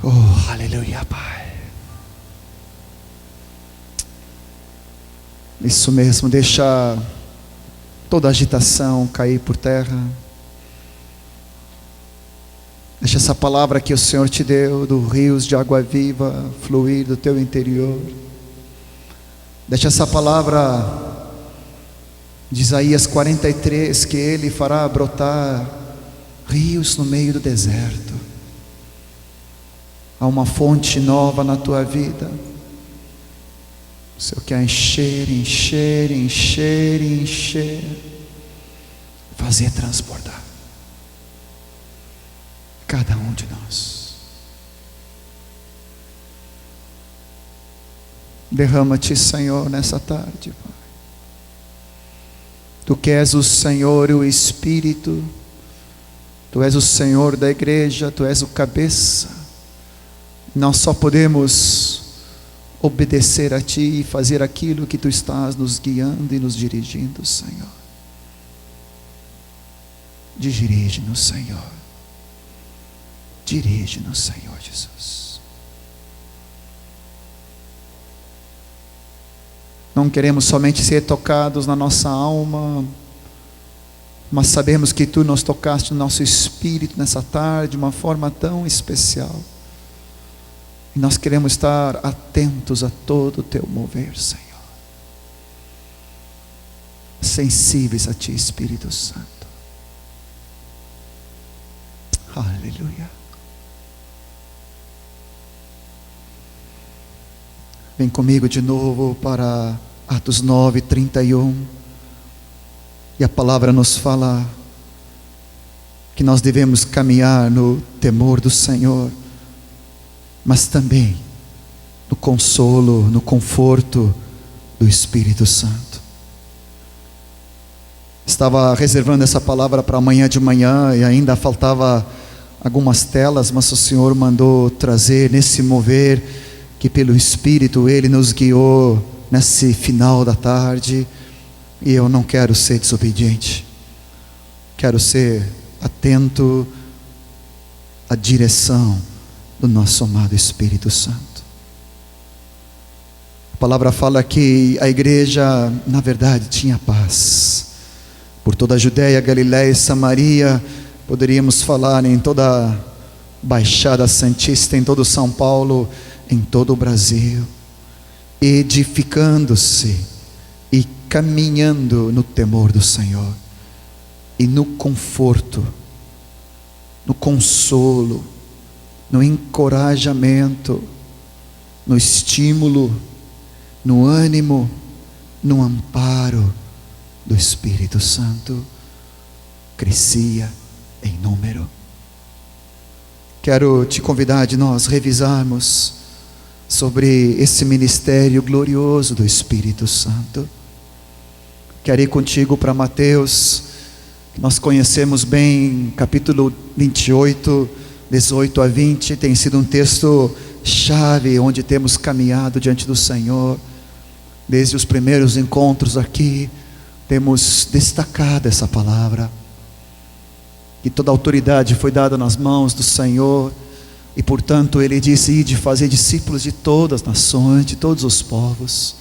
Oh, aleluia, Pai. Isso mesmo, deixa toda agitação cair por terra. Deixa essa palavra que o Senhor te deu, do rios de água viva, fluir do teu interior. Deixa essa palavra de Isaías 43, que Ele fará brotar rios no meio do deserto. Há uma fonte nova na tua vida. O Senhor quer encher, encher, encher, encher, fazer transbordar cada um de nós. Derrama-te, Senhor, nessa tarde, Pai. Tu que és o Senhor e o Espírito, Tu és o Senhor da igreja, Tu és o cabeça. Nós só podemos obedecer a Ti e fazer aquilo que Tu estás nos guiando e nos dirigindo, Senhor. Dirige-nos, Senhor. Dirige-nos, Senhor Jesus. Não queremos somente ser tocados na nossa alma, mas sabemos que Tu nos tocaste no nosso espírito nessa tarde de uma forma tão especial. E nós queremos estar atentos a todo o Teu mover, Senhor. Sensíveis a Ti, Espírito Santo. Aleluia. Vem comigo de novo para Atos 9:31. E a palavra nos fala que nós devemos caminhar no temor do Senhor, mas também no consolo, no conforto do Espírito Santo. Estava reservando essa palavra para amanhã de manhã e ainda faltava algumas telas, mas o Senhor mandou trazer nesse mover que pelo Espírito Ele nos guiou nesse final da tarde. E eu não quero ser desobediente, quero ser atento à direção do nosso amado Espírito Santo. A palavra fala que a igreja, na verdade, tinha paz por toda a Judéia, Galiléia e Samaria. Poderíamos falar em toda a Baixada Santista, em todo São Paulo, em todo o Brasil, edificando-se e caminhando no temor do Senhor, e no conforto, no consolo, no encorajamento, no estímulo, no ânimo, no amparo do Espírito Santo. Crescia em número. Quero te convidar de nós revisarmos sobre esse ministério glorioso do Espírito Santo. Quero ir contigo para Mateus, que nós conhecemos bem, capítulo 28, 18 a 20, tem sido um texto chave, onde temos caminhado diante do Senhor. Desde os primeiros encontros aqui, temos destacado essa palavra, que toda autoridade foi dada nas mãos do Senhor, e portanto Ele disse: ide fazer discípulos de todas as nações, de todos os povos,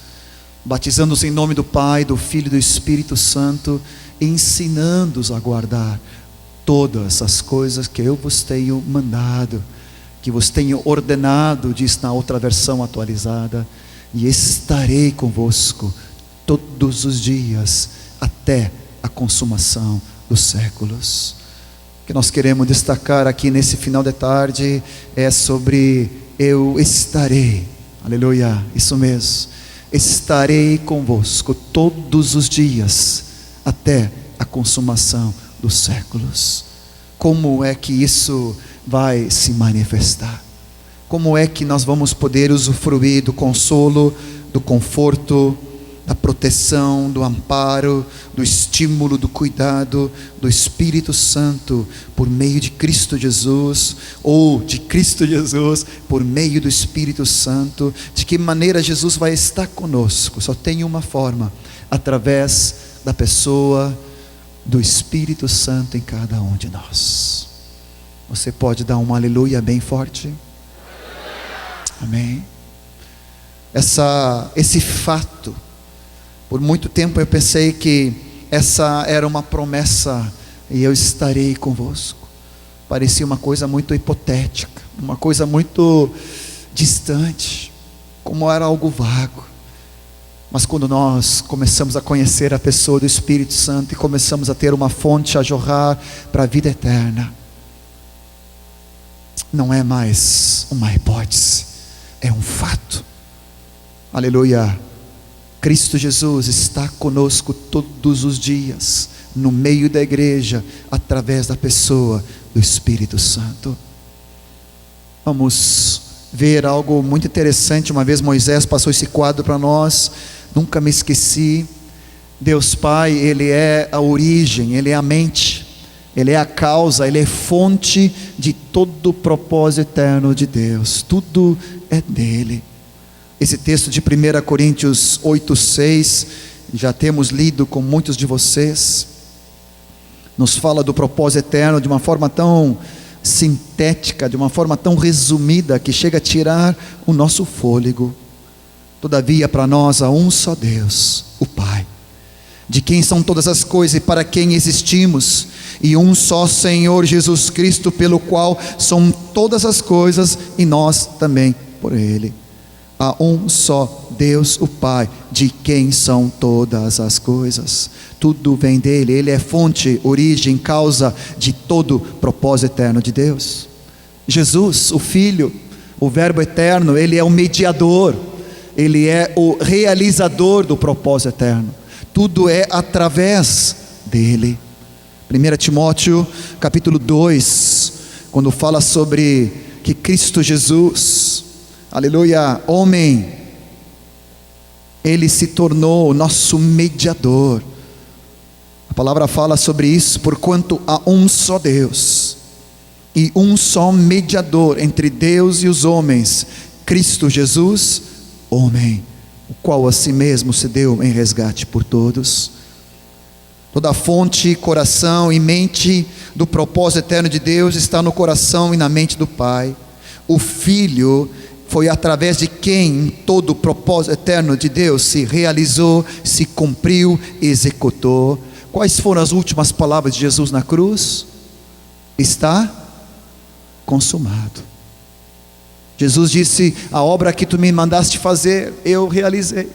batizando-os em nome do Pai, do Filho e do Espírito Santo, ensinando-os a guardar todas as coisas que eu vos tenho mandado, que vos tenho ordenado, diz na outra versão atualizada, e estarei convosco todos os dias, até a consumação dos séculos. O que nós queremos destacar aqui nesse final de tarde é sobre eu estarei, aleluia, isso mesmo, estarei convosco todos os dias, até a consumação dos séculos. Como é que isso vai se manifestar? Como é que nós vamos poder usufruir do consolo, do conforto, da proteção, do amparo, do estímulo, do cuidado do Espírito Santo por meio de Cristo Jesus, ou de Cristo Jesus por meio do Espírito Santo? De que maneira Jesus vai estar conosco? Só tem uma forma: através da pessoa do Espírito Santo em cada um de nós. Você pode dar um aleluia bem forte? Amém. Esse fato, por muito tempo eu pensei que essa era uma promessa, e eu estarei convosco. Parecia uma coisa muito hipotética, uma coisa muito distante, como era algo vago. Mas quando nós começamos a conhecer a pessoa do Espírito Santo e começamos a ter uma fonte a jorrar para a vida eterna, não é mais uma hipótese, é um fato. Aleluia. Cristo Jesus está conosco todos os dias, no meio da igreja, através da pessoa do Espírito Santo. Vamos ver algo muito interessante. Uma vez Moisés passou esse quadro para nós, nunca me esqueci. Deus Pai, Ele é a origem, Ele é a mente, Ele é a causa, Ele é fonte de todo o propósito eterno de Deus. Tudo é dele. Esse texto de 1 Coríntios 8:6, já temos lido com muitos de vocês, nos fala do propósito eterno de uma forma tão sintética, de uma forma tão resumida, que chega a tirar o nosso fôlego. Todavia, para nós há um só Deus, o Pai, de quem são todas as coisas e para quem existimos, e um só Senhor Jesus Cristo, pelo qual são todas as coisas e nós também por Ele. Há um só Deus, o Pai, de quem são todas as coisas. Tudo vem dele, Ele é fonte, origem, causa de todo propósito eterno de Deus. Jesus, o Filho, o Verbo eterno, Ele é o mediador, Ele é o realizador do propósito eterno. Tudo é através dele. 1 Timóteo capítulo 2, quando fala sobre que Cristo Jesus, aleluia, homem, Ele se tornou o nosso mediador. A palavra fala sobre isso, porquanto há um só Deus e um só mediador entre Deus e os homens, Cristo Jesus, homem, o qual a si mesmo se deu em resgate por todos. Toda a fonte, coração e mente do propósito eterno de Deus está no coração e na mente do Pai. O Filho foi através de quem todo o propósito eterno de Deus se realizou, se cumpriu, executou. Quais foram as últimas palavras de Jesus na cruz? Está consumado. Jesus disse: a obra que tu me mandaste fazer, eu realizei.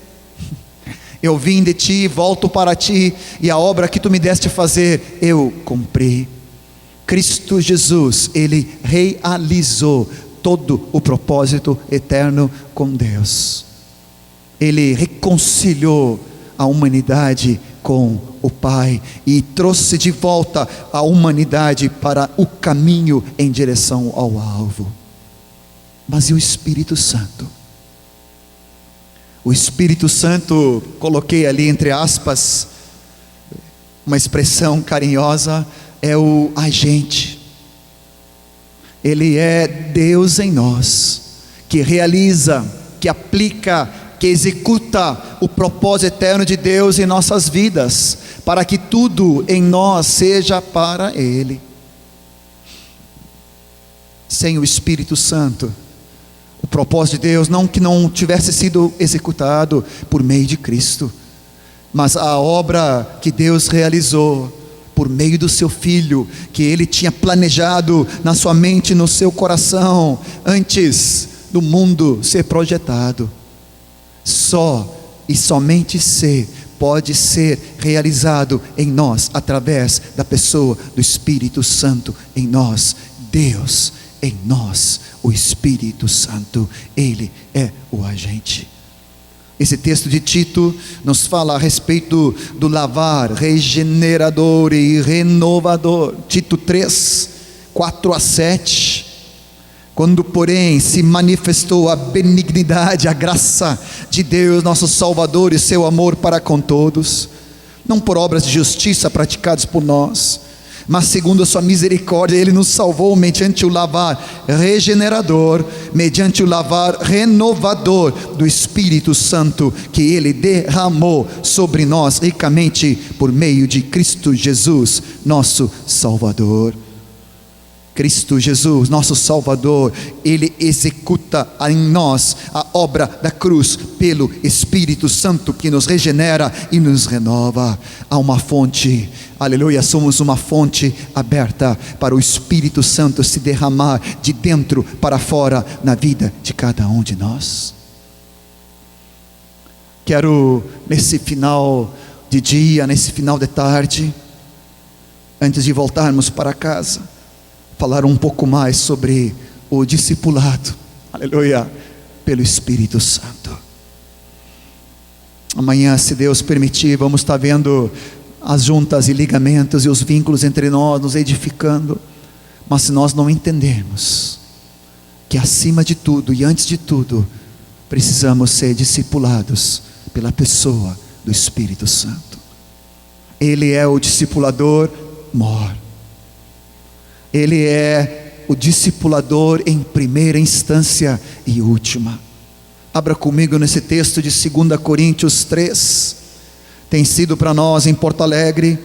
Eu vim de ti, volto para ti, e a obra que tu me deste fazer, eu cumpri. Cristo Jesus, Ele realizou todo o propósito eterno com Deus. Ele reconciliou a humanidade com o Pai e trouxe de volta a humanidade para o caminho em direção ao alvo. Mas e o Espírito Santo? O Espírito Santo, coloquei ali entre aspas, uma expressão carinhosa, é o agente. Ele é Deus em nós, que realiza, que aplica, que executa o propósito eterno de Deus em nossas vidas, para que tudo em nós seja para Ele. Sem o Espírito Santo, o propósito de Deus não que não tivesse sido executado por meio de Cristo, mas a obra que Deus realizou por meio do seu Filho, que Ele tinha planejado na sua mente, no seu coração, antes do mundo ser projetado, só e somente pode ser realizado em nós, através da pessoa do Espírito Santo em nós. Deus em nós, o Espírito Santo, Ele é o agente. Esse texto de Tito nos fala a respeito do lavar, regenerador e renovador. Tito 3, 4-7. Quando porém se manifestou a benignidade, a graça de Deus nosso Salvador e seu amor para com todos, não por obras de justiça praticadas por nós, mas segundo a sua misericórdia, Ele nos salvou mediante o lavar regenerador, mediante o lavar renovador do Espírito Santo, que Ele derramou sobre nós ricamente por meio de Cristo Jesus, nosso Salvador. Cristo Jesus, nosso Salvador, Ele executa em nós a obra da cruz pelo Espírito Santo que nos regenera e nos renova. Há uma fonte, aleluia, somos uma fonte aberta para o Espírito Santo se derramar de dentro para fora na vida de cada um de nós. Quero, nesse final de dia, nesse final de tarde, antes de voltarmos para casa, falar um pouco mais sobre o discipulado, aleluia, pelo Espírito Santo. Amanhã, se Deus permitir, vamos estar vendo as juntas e ligamentos e os vínculos entre nós, nos edificando. Mas se nós não entendermos que acima de tudo e antes de tudo, precisamos ser discipulados pela pessoa do Espírito Santo. Ele é o discipulador mor. Ele é o discipulador em primeira instância e última. Abra comigo nesse texto de 2 Coríntios 3. Tem sido para nós em Porto Alegre,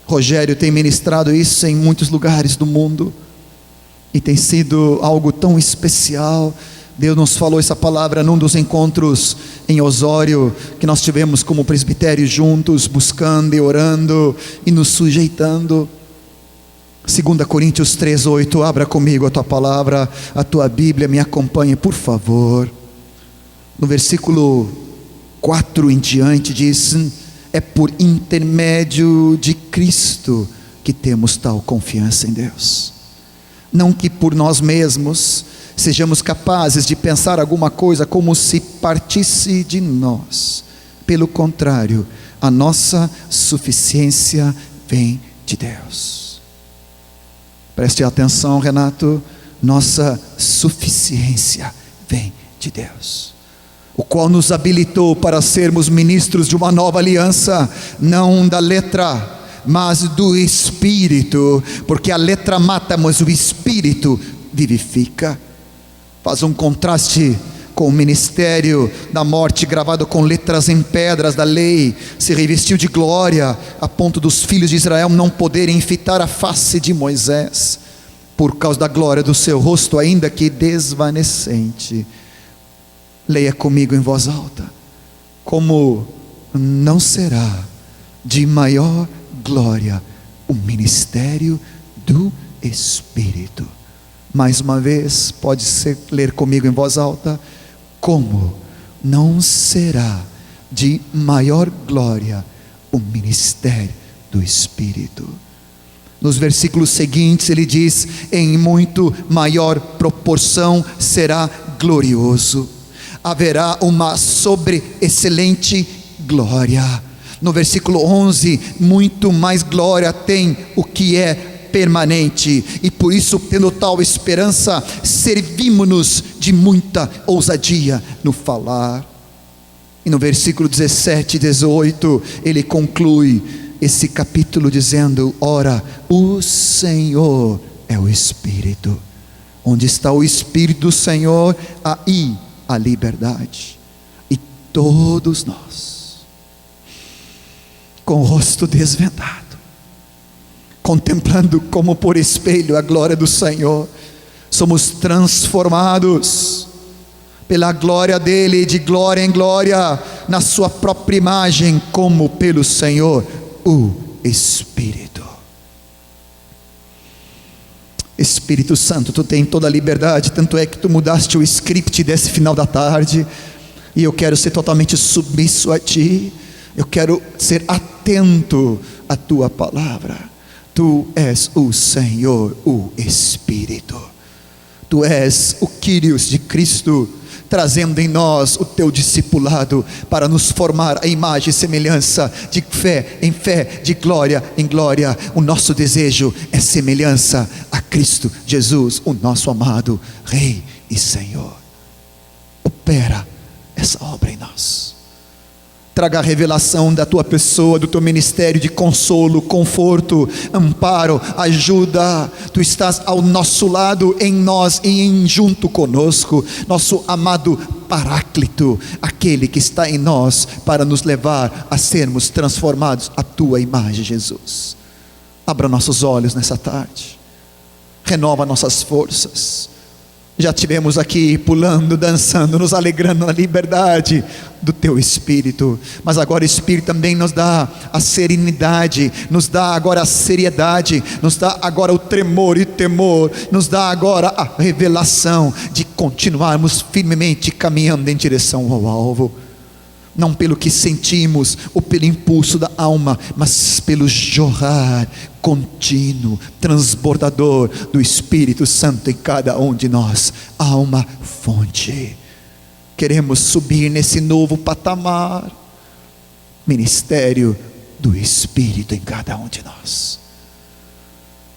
Rogério tem ministrado isso em muitos lugares do mundo, e tem sido algo tão especial. Deus nos falou essa palavra num dos encontros em Osório, que nós tivemos como presbitério juntos, buscando e orando e nos sujeitando. 2 Coríntios 3:8, abra comigo a tua palavra, a tua Bíblia, me acompanhe por favor. No versículo 4 em diante diz: é por intermédio de Cristo que temos tal confiança em Deus. Não que por nós mesmos sejamos capazes de pensar alguma coisa como se partisse de nós. Pelo contrário, a nossa suficiência vem de Deus. Preste atenção, Renato, nossa suficiência vem de Deus, o qual nos habilitou para sermos ministros de uma nova aliança, não da letra, mas do Espírito, porque a letra mata, mas o Espírito vivifica. Faz um contraste com o ministério da morte, gravado com letras em pedras da lei. Se revestiu de glória, a ponto dos filhos de Israel não poderem fitar a face de Moisés, por causa da glória do seu rosto, ainda que desvanecente. Leia comigo em voz alta: como não será de maior glória o ministério do Espírito? Mais uma vez, pode ser ler comigo em voz alta: como não será de maior glória o ministério do Espírito? Nos versículos seguintes ele diz: em muito maior proporção será glorioso, haverá uma sobreexcelente glória. No versículo 11, muito mais glória tem o que é permanente, e por isso, tendo tal esperança, servimos-nos de muita ousadia no falar. E no versículo 17 e 18, ele conclui esse capítulo dizendo: ora, o Senhor é o Espírito. Onde está o Espírito do Senhor, aí a liberdade. E todos nós, com o rosto desvendado, contemplando como por espelho a glória do Senhor, somos transformados pela glória dele, de glória em glória, na sua própria imagem, como pelo Senhor, o Espírito. Espírito Santo, tu tens toda a liberdade, tanto é que tu mudaste o script desse final da tarde, e eu quero ser totalmente submisso a ti, eu quero ser atento à tua palavra. Tu és o Senhor, o Espírito. Tu és o Kyrios de Cristo, trazendo em nós o teu discipulado, para nos formar a imagem e semelhança, de fé em fé, de glória em glória. O nosso desejo é semelhança a Cristo Jesus, o nosso amado Rei e Senhor. Opera essa obra em nós. Traga a revelação da tua pessoa, do teu ministério de consolo, conforto, amparo, ajuda. Tu estás ao nosso lado, em nós e junto conosco, nosso amado Paráclito, aquele que está em nós para nos levar a sermos transformados à tua imagem, Jesus. Abra nossos olhos nessa tarde. renova nossas forças. Já tivemos aqui pulando, dançando, nos alegrando na liberdade do Teu Espírito, mas agora o Espírito também nos dá a serenidade, nos dá agora a seriedade, nos dá agora o tremor e temor, nos dá agora a revelação de continuarmos firmemente caminhando em direção ao alvo, não pelo que sentimos ou pelo impulso da alma, mas pelo jorrar contínuo, transbordador do Espírito Santo em cada um de nós. Há uma fonte. Queremos subir nesse novo patamar, ministério do Espírito em cada um de nós.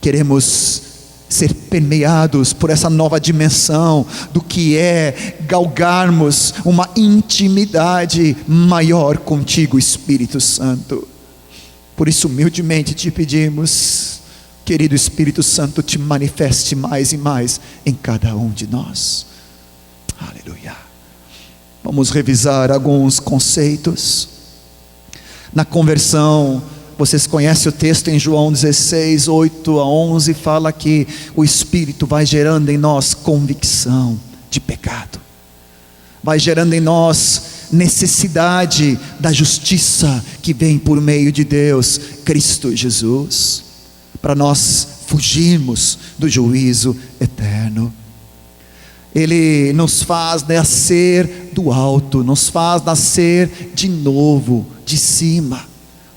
Queremos ser permeados por essa nova dimensão do que é galgarmos uma intimidade maior contigo, Espírito Santo. Por isso humildemente te pedimos, querido Espírito Santo, te manifeste mais e mais em cada um de nós. Aleluia. Vamos revisar alguns conceitos. Na conversão, vocês conhecem o texto em João 16, 8 a 11, fala que o Espírito vai gerando em nós convicção de pecado, vai gerando em nós necessidade da justiça que vem por meio de Deus, Cristo Jesus, para nós fugirmos do juízo eterno. Ele nos faz nascer do alto, nos faz nascer de novo, de cima.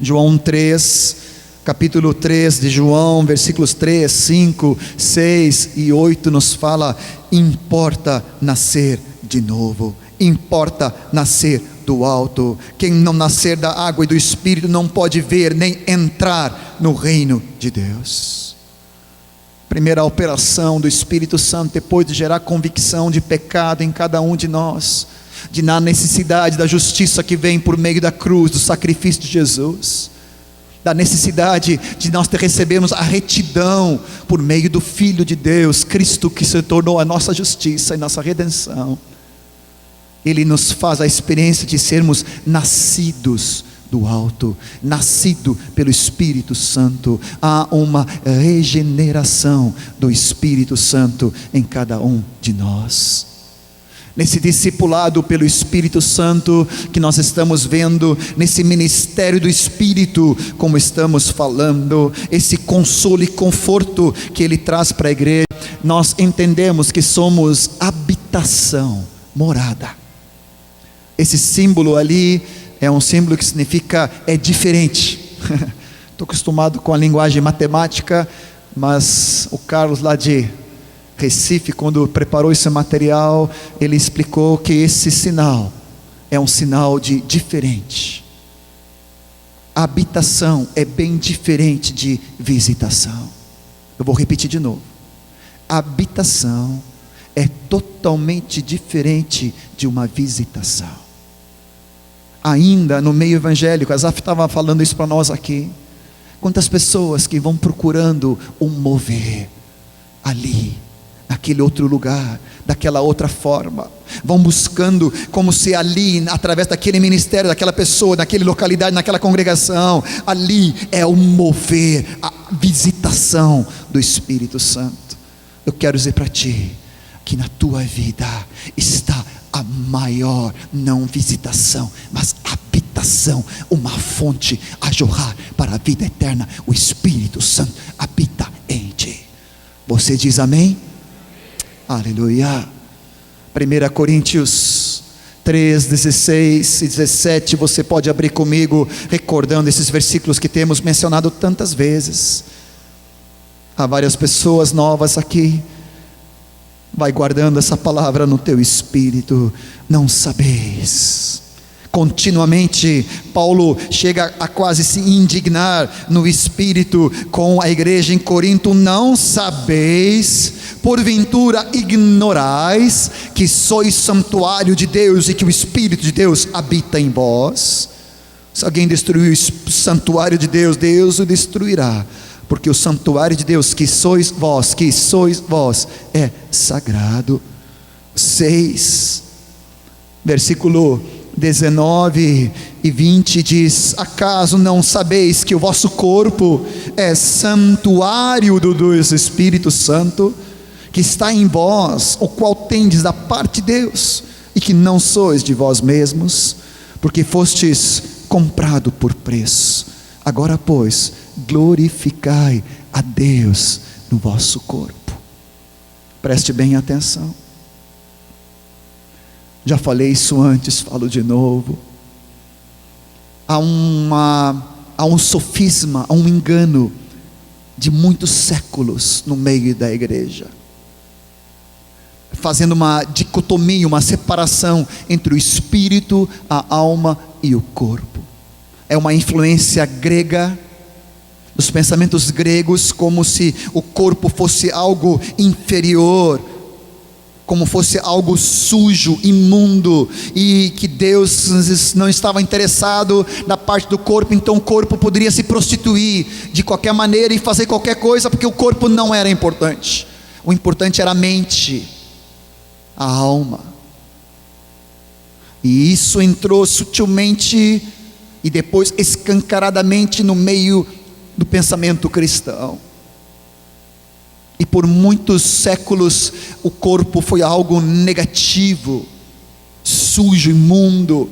João 3, capítulo 3 de João, versículos 3, 5, 6 e 8 nos fala: importa nascer de novo, importa nascer do alto. Quem não nascer da água e do Espírito não pode ver nem entrar no reino de Deus. Primeira operação do Espírito Santo, depois de gerar convicção de pecado em cada um de nós, de na necessidade da justiça que vem por meio da cruz, do sacrifício de Jesus, da necessidade de nós recebermos a retidão por meio do Filho de Deus, Cristo, que se tornou a nossa justiça e nossa redenção. Ele nos faz a experiência de sermos nascidos do alto, nascido pelo Espírito Santo. Há uma regeneração do Espírito Santo em cada um de nós. Nesse discipulado pelo Espírito Santo que nós estamos vendo, nesse ministério do Espírito, como estamos falando, esse consolo e conforto que Ele traz para a igreja, nós entendemos que somos habitação, morada. Esse símbolo ali é um símbolo que significa é diferente. Estou acostumado com a linguagem matemática, mas o Carlos lá de Recife, quando preparou esse material, ele explicou que esse sinal é um sinal de diferente. A habitação é bem diferente de visitação. Eu vou repetir de novo. A habitação é totalmente diferente de uma visitação. Ainda no meio evangélico, Asaf estava falando isso para nós aqui. Quantas pessoas que vão procurando um mover ali, naquele outro lugar, daquela outra forma, vão buscando como se ali, através daquele ministério, daquela pessoa, naquela localidade, naquela congregação, ali é o mover, a visitação do Espírito Santo. Eu quero dizer para ti, que na tua vida está a maior, não visitação, mas habitação, uma fonte a jorrar para a vida eterna. O Espírito Santo habita em ti. Você diz amém? Aleluia. 1 Coríntios 3, 16 e 17, você pode abrir comigo, recordando esses versículos que temos mencionado tantas vezes. Há várias pessoas novas aqui. Vai guardando essa palavra no teu espírito. Não sabeis. Continuamente Paulo chega a quase se indignar no espírito com a igreja em Corinto. Não sabeis, porventura ignorais, que sois santuário de Deus e que o Espírito de Deus habita em vós? Se alguém destruir o santuário de Deus, Deus o destruirá, porque o santuário de Deus, que sois vós, é sagrado. 6, versículo 19 e 20 diz: acaso não sabeis que o vosso corpo é santuário do Deus Espírito Santo, que está em vós, o qual tendes da parte de Deus, e que não sois de vós mesmos, porque fostes comprado por preço. Agora, pois, glorificai a Deus no vosso corpo. Preste bem atenção. Já falei isso antes, falo de novo. Há um sofisma, há um engano de muitos séculos no meio da igreja, fazendo uma dicotomia, uma separação entre o espírito, a alma e o corpo. É uma influência grega, dos pensamentos gregos, como se o corpo fosse algo inferior, como fosse algo sujo, imundo, e que Deus não estava interessado na parte do corpo, então o corpo poderia se prostituir de qualquer maneira e fazer qualquer coisa, porque o corpo não era importante. O importante era a mente, a alma. E isso entrou sutilmente e depois escancaradamente no meio do pensamento cristão. E por muitos séculos o corpo foi algo negativo, sujo, imundo.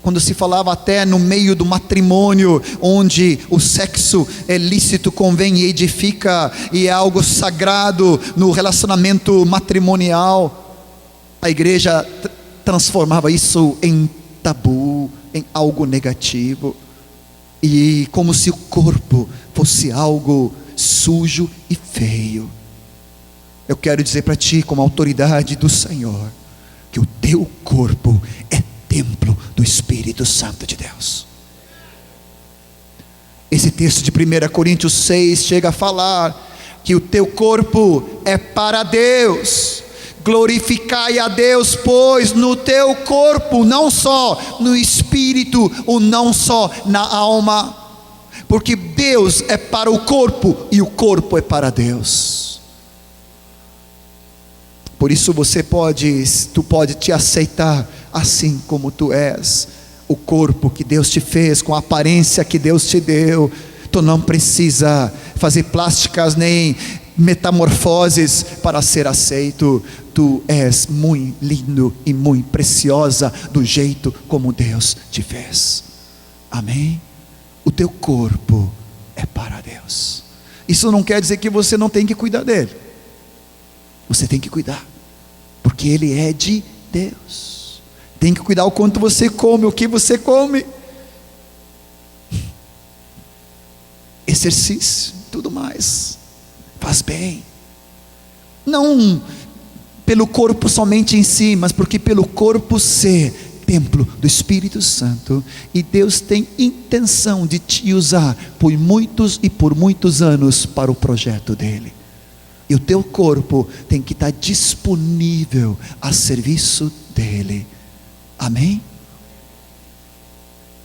Quando se falava até no meio do matrimônio, onde o sexo é lícito, convém e edifica, e é algo sagrado no relacionamento matrimonial, a igreja transformava isso em tabu, em algo negativo, e como se o corpo fosse algo sujo e feio. Eu quero dizer para ti, como autoridade do Senhor, que o teu corpo é templo do Espírito Santo de Deus. Esse texto de 1 Coríntios 6 chega a falar que o teu corpo é para Deus. Glorificai a Deus, pois, no teu corpo, não só no espírito, ou não só na alma, porque Deus é para o corpo e o corpo é para Deus. Por isso tu pode te aceitar assim como tu és, o corpo que Deus te fez, com a aparência que Deus te deu. Tu não precisa fazer plásticas nem metamorfoses para ser aceito. Tu és muito lindo e muito preciosa do jeito como Deus te fez. Amém? O teu corpo é para Deus. Isso não quer dizer que você não tem que cuidar dele. Você tem que cuidar, porque ele é de Deus. Tem que cuidar o quanto você come, o que você come, exercício, tudo mais, faz bem. Não pelo corpo somente em si, mas porque pelo corpo ser templo do Espírito Santo, e Deus tem intenção de te usar por muitos e por muitos anos para o projeto dele. E o teu corpo tem que estar disponível a serviço dele. Amém?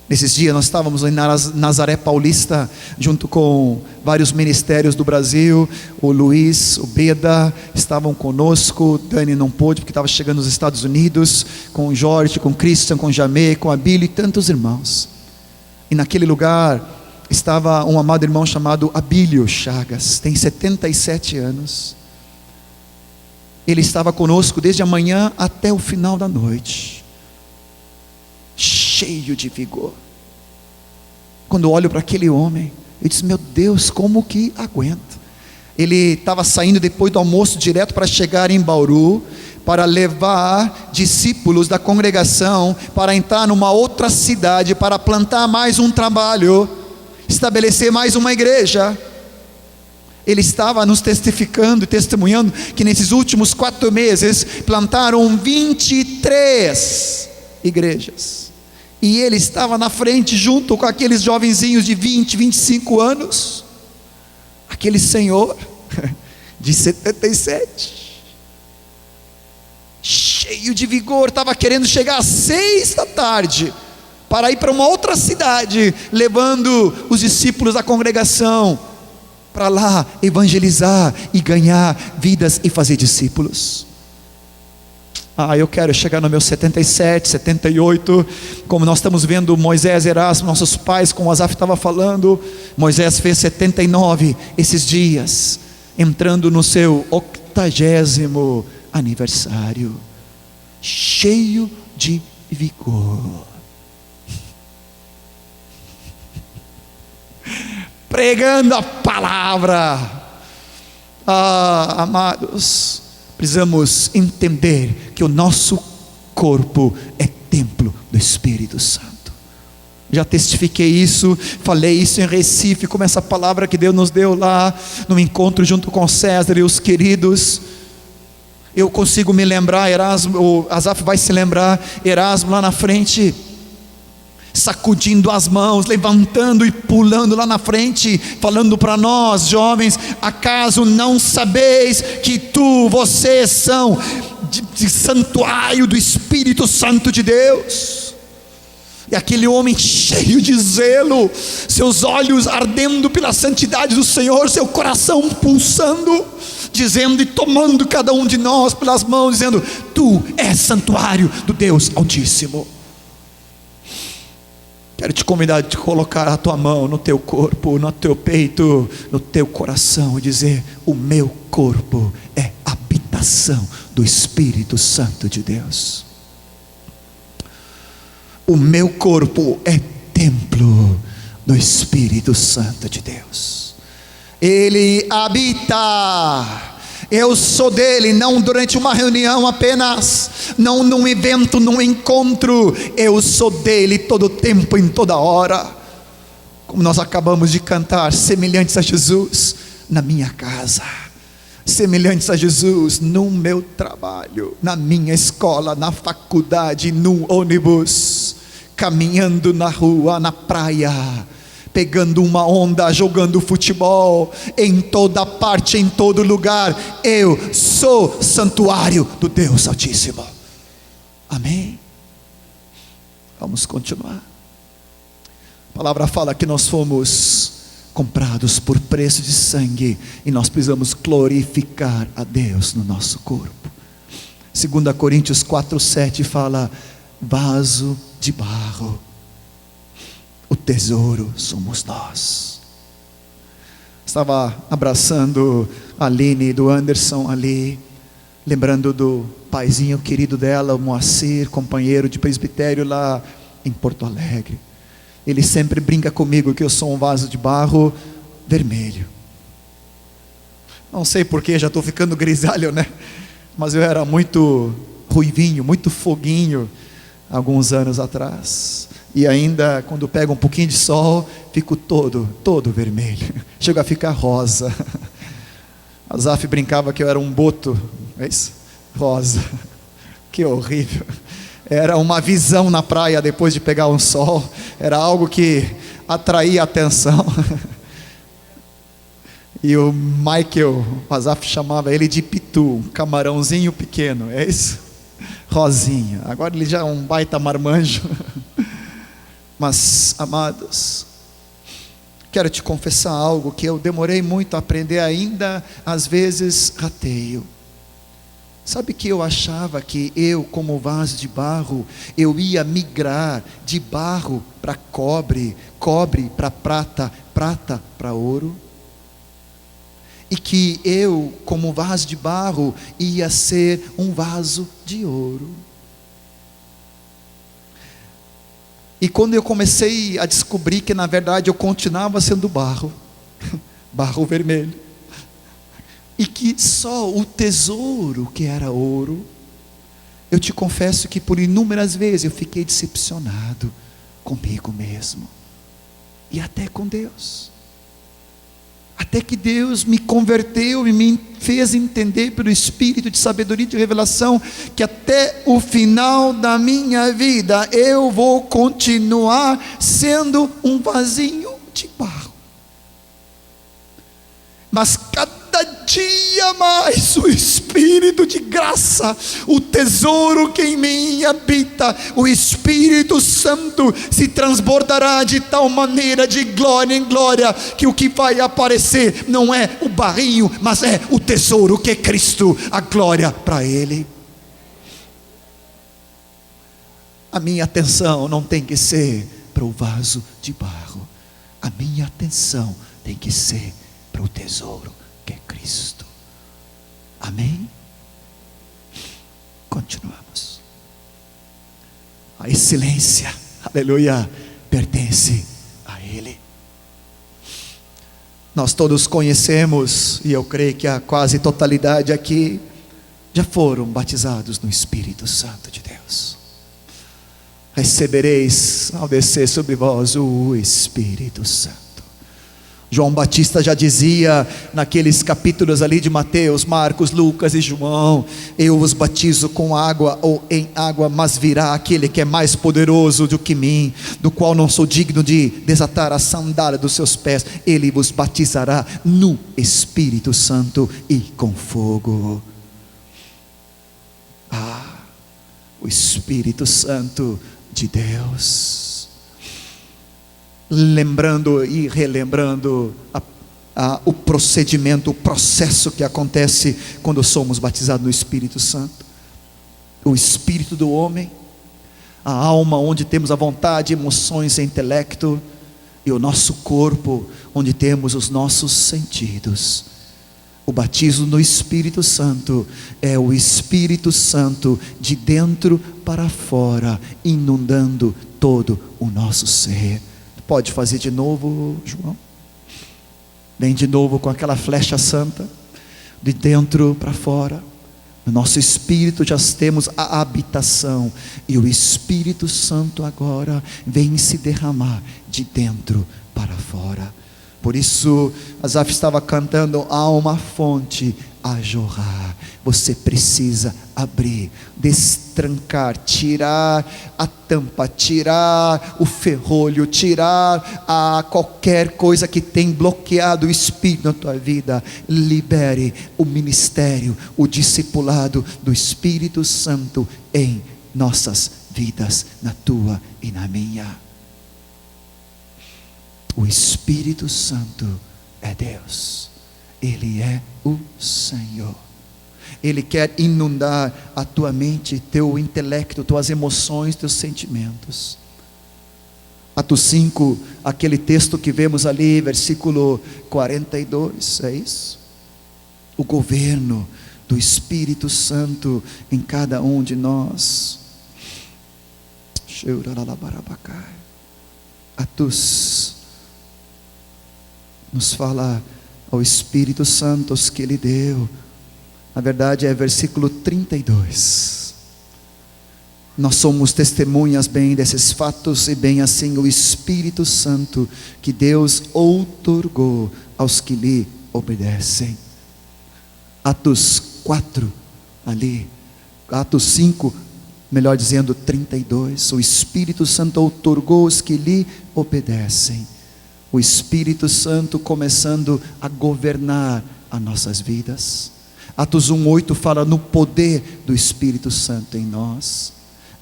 Nesses dias nós estávamos em Nazaré Paulista, junto com vários ministérios do Brasil. O Luiz, o Beda estavam conosco. Dani não pôde porque estava chegando nos Estados Unidos, com o Jorge, com o Christian, com o Jamê, com a Bíblia e tantos irmãos. E naquele lugar estava um amado irmão chamado Abílio Chagas, tem 77 anos. Ele estava conosco desde a manhã até o final da noite, cheio de vigor. Quando olho para aquele homem, eu disse: meu Deus, como que aguenta? Ele estava saindo depois do almoço direto para chegar em Bauru, para levar discípulos da congregação, para entrar numa outra cidade, para plantar mais um trabalho, estabelecer mais uma igreja. Ele estava nos testificando, testemunhando, que nesses últimos 4 meses, plantaram 23 igrejas. E ele estava na frente, junto com aqueles jovenzinhos de 20, 25 anos. Aquele senhor de 77, cheio de vigor, estava querendo chegar às 6 da tarde, para ir para uma outra cidade, levando os discípulos da congregação, para lá evangelizar e ganhar vidas e fazer discípulos. Eu quero chegar no meu 77, 78, como nós estamos vendo Moisés e Erasmo, nossos pais, como o Asaf estava falando. Moisés fez 79 esses dias, entrando no seu 80º aniversário, cheio de vigor, pregando a palavra. Amados, precisamos entender que o nosso corpo é templo do Espírito Santo. Já testifiquei isso, falei isso em Recife, como essa palavra que Deus nos deu lá no encontro junto com César e os queridos. Eu consigo me lembrar, Erasmo, o Asaf vai se lembrar, Erasmo lá na frente, sacudindo as mãos, levantando e pulando lá na frente, falando para nós jovens: acaso não sabeis que vocês são de santuário do Espírito Santo de Deus? E aquele homem cheio de zelo, seus olhos ardendo pela santidade do Senhor, seu coração pulsando, dizendo e tomando cada um de nós pelas mãos, dizendo: tu és santuário do Deus Altíssimo. Quero te convidar a te colocar a tua mão no teu corpo, no teu peito, no teu coração, e dizer: o meu corpo é habitação do Espírito Santo de Deus. O meu corpo é templo do Espírito Santo de Deus. Ele habita. Eu sou dele, não durante uma reunião apenas, não num evento, num encontro. Eu sou dele todo tempo, em toda hora. Como nós acabamos de cantar, semelhantes a Jesus na minha casa, semelhantes a Jesus no meu trabalho, na minha escola, na faculdade, no ônibus, caminhando na rua, na praia, pegando uma onda, jogando futebol, em toda parte, em todo lugar. Eu sou santuário do Deus Altíssimo. Amém? Vamos continuar. A palavra fala que nós fomos comprados por preço de sangue, e nós precisamos glorificar a Deus no nosso corpo. 2 Coríntios 4:7 fala: vaso de barro, o tesouro somos nós. Estava abraçando a Aline do Anderson ali, lembrando do paizinho querido dela, o Moacir, companheiro de presbitério lá em Porto Alegre. Ele sempre brinca comigo que eu sou um vaso de barro vermelho. Não sei porquê, já estou ficando grisalho, né? Mas eu era muito ruivinho, muito foguinho alguns anos atrás. E ainda quando pega um pouquinho de sol, fico todo vermelho. Chego a ficar rosa. A Zaf brincava que eu era um boto, é isso? Rosa. Que horrível. Era uma visão na praia depois de pegar um sol. Era algo que atraía a atenção. E o Michael, o Asaf chamava ele de pitu, um camarãozinho pequeno, é isso? Rosinha. Agora ele já é um baita marmanjo. Mas, amados, quero te confessar algo que eu demorei muito a aprender, ainda às vezes rateio. Sabe que eu achava que eu, como vaso de barro, eu ia migrar de barro para cobre, cobre para prata, prata para ouro? E que eu, como vaso de barro, ia ser um vaso de ouro. E quando eu comecei a descobrir que na verdade eu continuava sendo barro, barro vermelho, e que só o tesouro que era ouro, eu te confesso que por inúmeras vezes eu fiquei decepcionado comigo mesmo, e até com Deus. Até que Deus me converteu e me fez entender pelo Espírito de sabedoria e de revelação, que até o final da minha vida, eu vou continuar sendo um vasinho de barro. Mas cada dia mais o Espírito de graça, o tesouro que em mim habita, o Espírito Santo se transbordará de tal maneira de glória em glória, que o que vai aparecer não é o barrinho, mas é o tesouro que é Cristo, a glória para Ele. A minha atenção não tem que ser para o vaso de barro. A minha atenção tem que ser para o tesouro que é Cristo. Amém? Continuamos. A excelência, aleluia, pertence a Ele. Nós todos conhecemos, e eu creio que a quase totalidade aqui já foram batizados no Espírito Santo de Deus. Recebereis ao descer sobre vós o Espírito Santo. João Batista já dizia naqueles capítulos ali de Mateus, Marcos, Lucas e João: eu vos batizo com água ou em água, mas virá aquele que é mais poderoso do que mim, do qual não sou digno de desatar a sandália dos seus pés. Ele vos batizará no Espírito Santo e com fogo. O Espírito Santo de Deus. Lembrando e relembrando o procedimento, o processo que acontece quando somos batizados no Espírito Santo. O espírito do homem, a alma onde temos a vontade, emoções e intelecto, e o nosso corpo onde temos os nossos sentidos. O batismo no Espírito Santo é o Espírito Santo de dentro para fora, inundando todo o nosso ser. Pode fazer de novo, João? Vem de novo com aquela flecha santa, de dentro para fora. No nosso espírito já temos a habitação, e o Espírito Santo agora vem se derramar de dentro para fora. Por isso, Asaf estava cantando: há uma fonte a jorrar. Você precisa abrir, destrancar, tirar a tampa, tirar o ferrolho, tirar qualquer coisa que tem bloqueado o Espírito na tua vida. Libere o ministério, o discipulado do Espírito Santo em nossas vidas, na tua e na minha. O Espírito Santo é Deus, Ele é o Senhor. Ele quer inundar a tua mente, teu intelecto, tuas emoções, teus sentimentos. Atos 5, aquele texto que vemos ali, versículo 42, é isso? O governo do Espírito Santo em cada um de nós. Atos nos fala ao Espírito Santo que Ele deu. Na verdade é versículo 32. Nós somos testemunhas bem desses fatos, e bem assim o Espírito Santo que Deus outorgou aos que lhe obedecem. Atos 4, ali, Atos 5, melhor dizendo 32, o Espírito Santo outorgou os que lhe obedecem. O Espírito Santo começando a governar as nossas vidas. Atos 1:8 fala no poder do Espírito Santo em nós.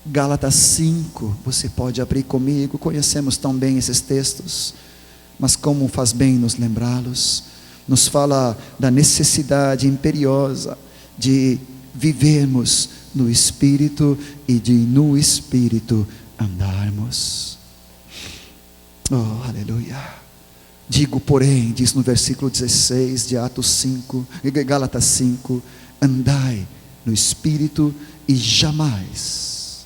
Gálatas 5, você pode abrir comigo, conhecemos tão bem esses textos, mas como faz bem nos lembrá-los. Nos fala da necessidade imperiosa de vivermos no Espírito e de no Espírito andarmos. Oh, aleluia. Digo, porém, diz no versículo 16 de Atos 5, Gálatas 5, andai no Espírito e jamais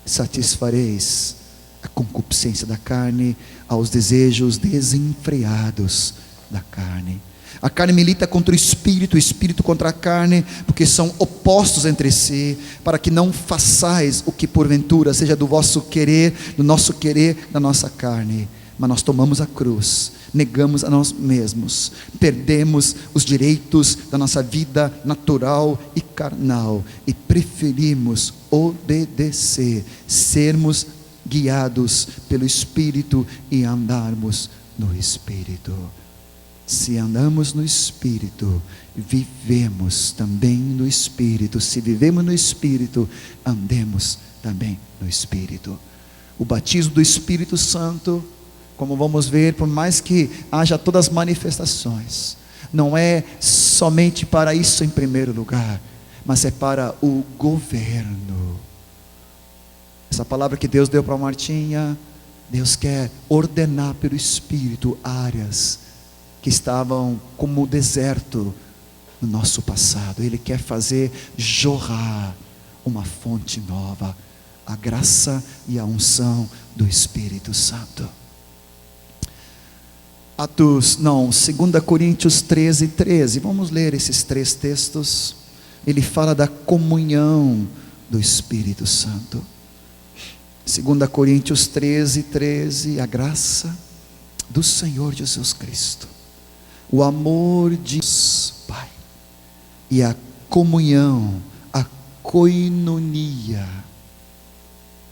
satisfareis a concupiscência da carne, aos desejos desenfreados da carne. A carne milita contra o Espírito contra a carne, porque são opostos entre si, para que não façais o que porventura seja do vosso querer, do nosso querer, da nossa carne. Mas nós tomamos a cruz, negamos a nós mesmos, perdemos os direitos da nossa vida natural e carnal, e preferimos obedecer, sermos guiados pelo Espírito e andarmos no Espírito. Se andamos no Espírito, vivemos também no Espírito. Se vivemos no Espírito, andemos também no Espírito. O batismo do Espírito Santo, como vamos ver, por mais que haja todas as manifestações, não é somente para isso em primeiro lugar, mas é para o governo. Essa palavra que Deus deu para Martinha, Deus quer ordenar pelo Espírito áreas que estavam como deserto no nosso passado. Ele quer fazer jorrar uma fonte nova, a graça e a unção do Espírito Santo. 2 Coríntios 13:13. Vamos ler esses 3 textos. Ele fala da comunhão do Espírito Santo. 2 Coríntios 13:13. A graça do Senhor Jesus Cristo, o amor de Deus Pai e a comunhão, a koinonia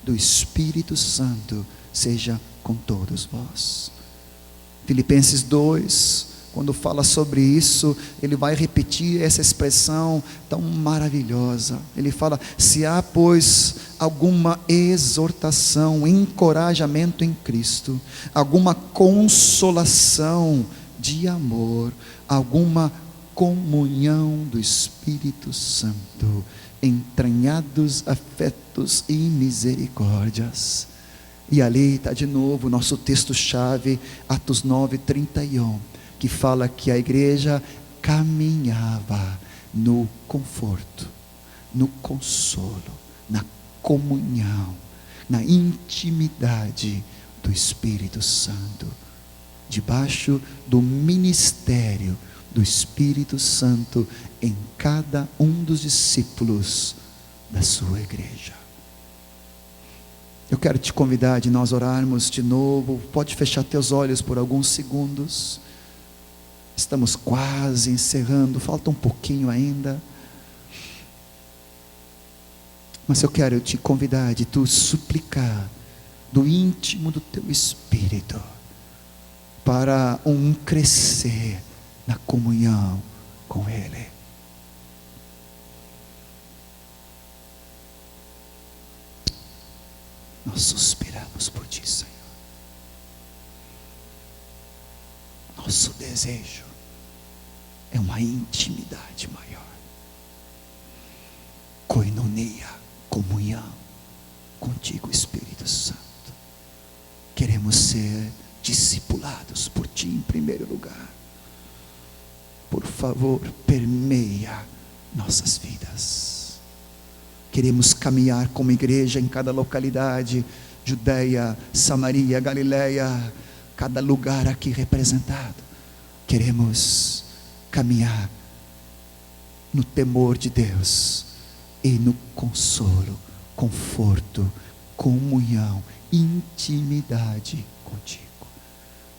do Espírito Santo seja com todos vós. Filipenses 2, quando fala sobre isso, ele vai repetir essa expressão tão maravilhosa. Ele fala: se há, pois, alguma exortação, encorajamento em Cristo, alguma consolação de amor, alguma comunhão do Espírito Santo, entranhados afetos e misericórdias. E ali está de novo o nosso texto-chave, Atos 9:31, que fala que a igreja caminhava no conforto, no consolo, na comunhão, na intimidade do Espírito Santo, debaixo do ministério do Espírito Santo em cada um dos discípulos da sua igreja. Eu quero te convidar de nós orarmos de novo. Pode fechar teus olhos por alguns segundos. Estamos quase encerrando, falta um pouquinho ainda. Mas eu quero te convidar de tu suplicar do íntimo do teu espírito para um crescer na comunhão com Ele. Nós suspiramos por ti, Senhor. Nosso desejo é uma intimidade maior, koinonia, comunhão contigo, Espírito Santo. Queremos ser discipulados por ti em primeiro lugar. Por favor, permeia nossas vidas. Queremos caminhar como igreja em cada localidade, Judeia, Samaria, Galileia, cada lugar aqui representado. Queremos caminhar no temor de Deus e no consolo, conforto, comunhão, intimidade contigo.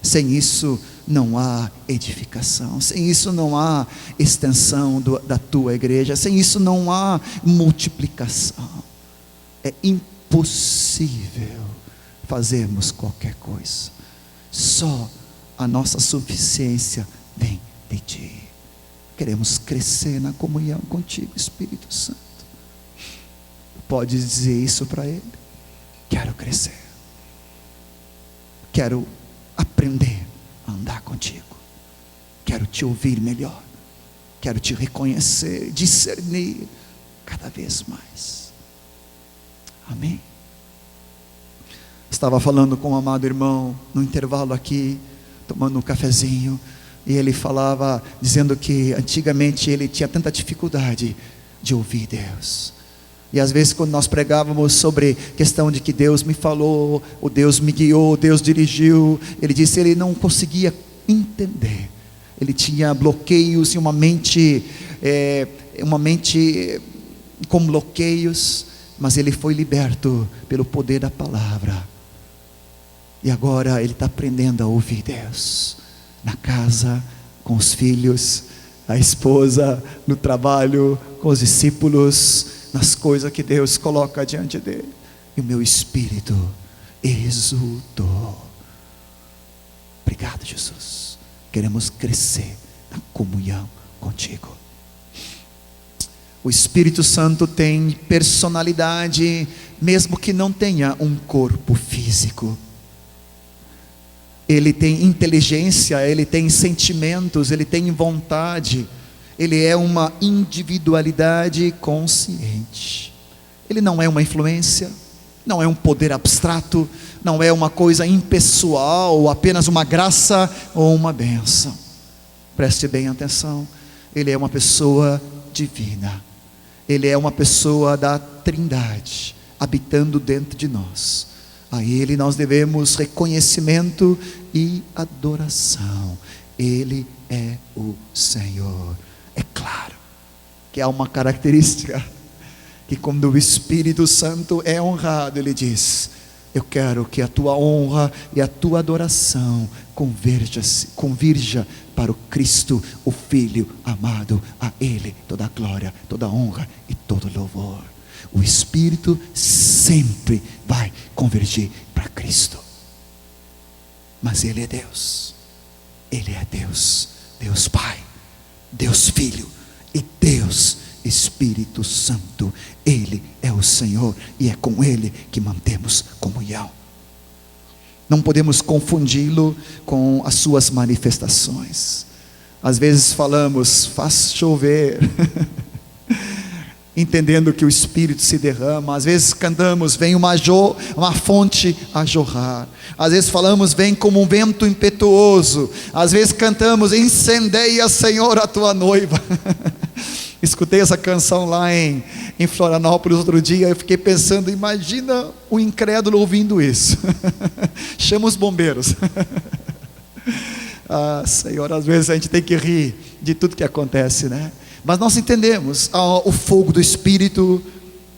Sem isso não há edificação, sem isso não há extensão da tua igreja, sem isso não há multiplicação. É impossível fazermos qualquer coisa. Só a nossa suficiência vem de ti. Queremos crescer na comunhão contigo, Espírito Santo. Pode dizer isso para Ele: quero crescer, quero aprender a andar contigo, quero te ouvir melhor, quero te reconhecer, discernir cada vez mais. Amém. Estava falando com um amado irmão no intervalo aqui, tomando um cafezinho, e ele falava, dizendo que antigamente ele tinha tanta dificuldade de ouvir Deus. E às vezes quando nós pregávamos sobre questão de que Deus me falou, ou Deus me guiou, Deus dirigiu, ele disse que ele não conseguia entender. Ele tinha bloqueios e uma mente com bloqueios, mas ele foi liberto pelo poder da palavra. E agora ele está aprendendo a ouvir Deus, na casa, com os filhos, a esposa, no trabalho, com os discípulos, nas coisas que Deus coloca diante dele. E o meu espírito exultou. Obrigado, Jesus. Queremos crescer na comunhão contigo. O Espírito Santo tem personalidade, mesmo que não tenha um corpo físico. Ele tem inteligência, ele tem sentimentos, ele tem vontade. Ele é uma individualidade consciente. Ele não é uma influência, não é um poder abstrato, não é uma coisa impessoal, ou apenas uma graça ou uma bênção. Preste bem atenção, Ele é uma pessoa divina, Ele é uma pessoa da Trindade, habitando dentro de nós. A Ele nós devemos reconhecimento e adoração. Ele é o Senhor. É claro que há uma característica, que quando o Espírito Santo é honrado, Ele diz: eu quero que a tua honra e a tua adoração convirja para o Cristo, o Filho amado. A Ele toda a glória, toda a honra e todo louvor. O Espírito sempre vai convergir para Cristo. Mas Ele é Deus. Ele é Deus. Deus Pai, Deus Filho e Deus Espírito Santo. Ele é o Senhor e é com Ele que mantemos comunhão. Não podemos confundi-lo com as suas manifestações. Às vezes falamos, faz chover, entendendo que o Espírito se derrama. Às vezes cantamos, vem uma fonte a jorrar. Às vezes falamos, vem como um vento impetuoso. Às vezes cantamos, incendeia, Senhor, a tua noiva. Escutei essa canção lá em Florianópolis outro dia. Eu fiquei pensando, imagina o incrédulo ouvindo isso. Chama os bombeiros. Senhor, às vezes a gente tem que rir de tudo que acontece, né? Mas nós entendemos o fogo do Espírito,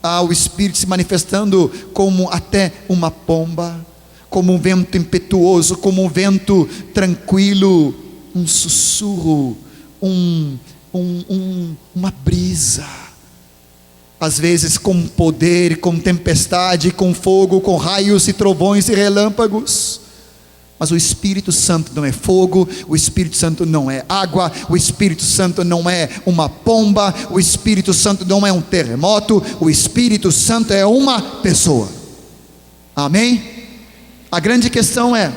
o Espírito se manifestando como até uma pomba, como um vento impetuoso, como um vento tranquilo, um sussurro, uma brisa, às vezes com poder, com tempestade, com fogo, com raios e trovões e relâmpagos. Mas o Espírito Santo não é fogo, o Espírito Santo não é água, o Espírito Santo não é uma pomba, o Espírito Santo não é um terremoto, o Espírito Santo é uma pessoa. Amém? A grande questão é,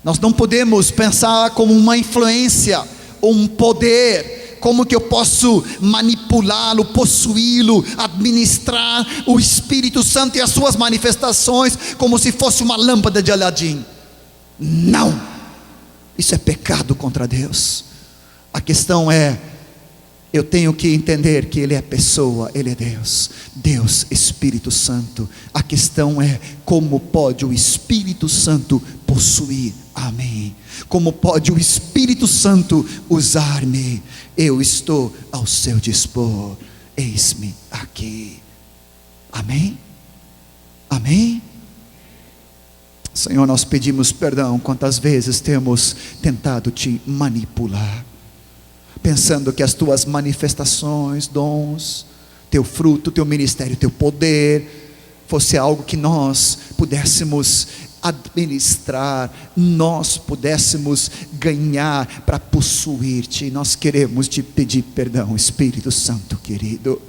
nós não podemos pensar como uma influência, ou um poder. Como que eu posso manipulá-lo, possuí-lo, administrar o Espírito Santo e as suas manifestações como se fosse uma lâmpada de Aladim? Não, isso é pecado contra Deus. A questão é, eu tenho que entender que Ele é pessoa, Ele é Deus, Deus Espírito Santo. A questão é, como pode o Espírito Santo possuir a mim? Como pode o Espírito Santo usar-me? Eu estou ao seu dispor, eis-me aqui. Amém? Amém? Senhor, nós pedimos perdão quantas vezes temos tentado te manipular, pensando que as tuas manifestações, dons, teu fruto, teu ministério, teu poder, fosse algo que nós pudéssemos administrar, nós pudéssemos ganhar para possuir-te. Nós queremos te pedir perdão, Espírito Santo querido,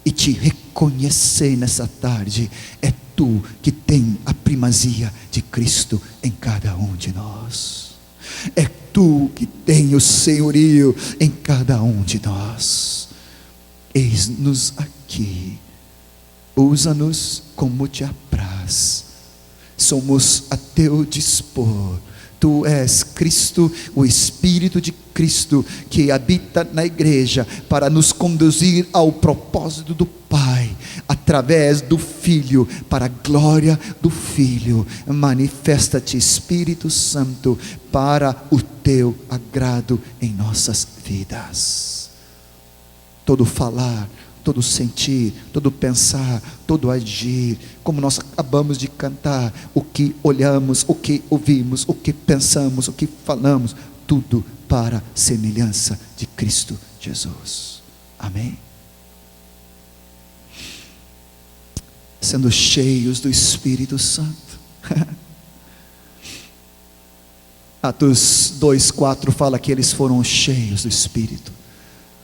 e te reconhecer nessa tarde. É tu que tem a primazia de Cristo em cada um de nós. É tu que tem o senhorio em cada um de nós. Eis-nos aqui, usa-nos como te apraz. Somos a teu dispor. Tu és Cristo, o Espírito de Cristo que habita na igreja para nos conduzir ao propósito do Pai, através do Filho, para a glória do Filho. Manifesta-te, Espírito Santo, para o teu agrado em nossas vidas. Todo falar, todo sentir, todo pensar, todo agir, como nós acabamos de cantar, o que olhamos, o que ouvimos, o que pensamos, o que falamos, tudo para a semelhança de Cristo Jesus. Amém? Sendo cheios do Espírito Santo. Atos 2:4 fala que eles foram cheios do Espírito.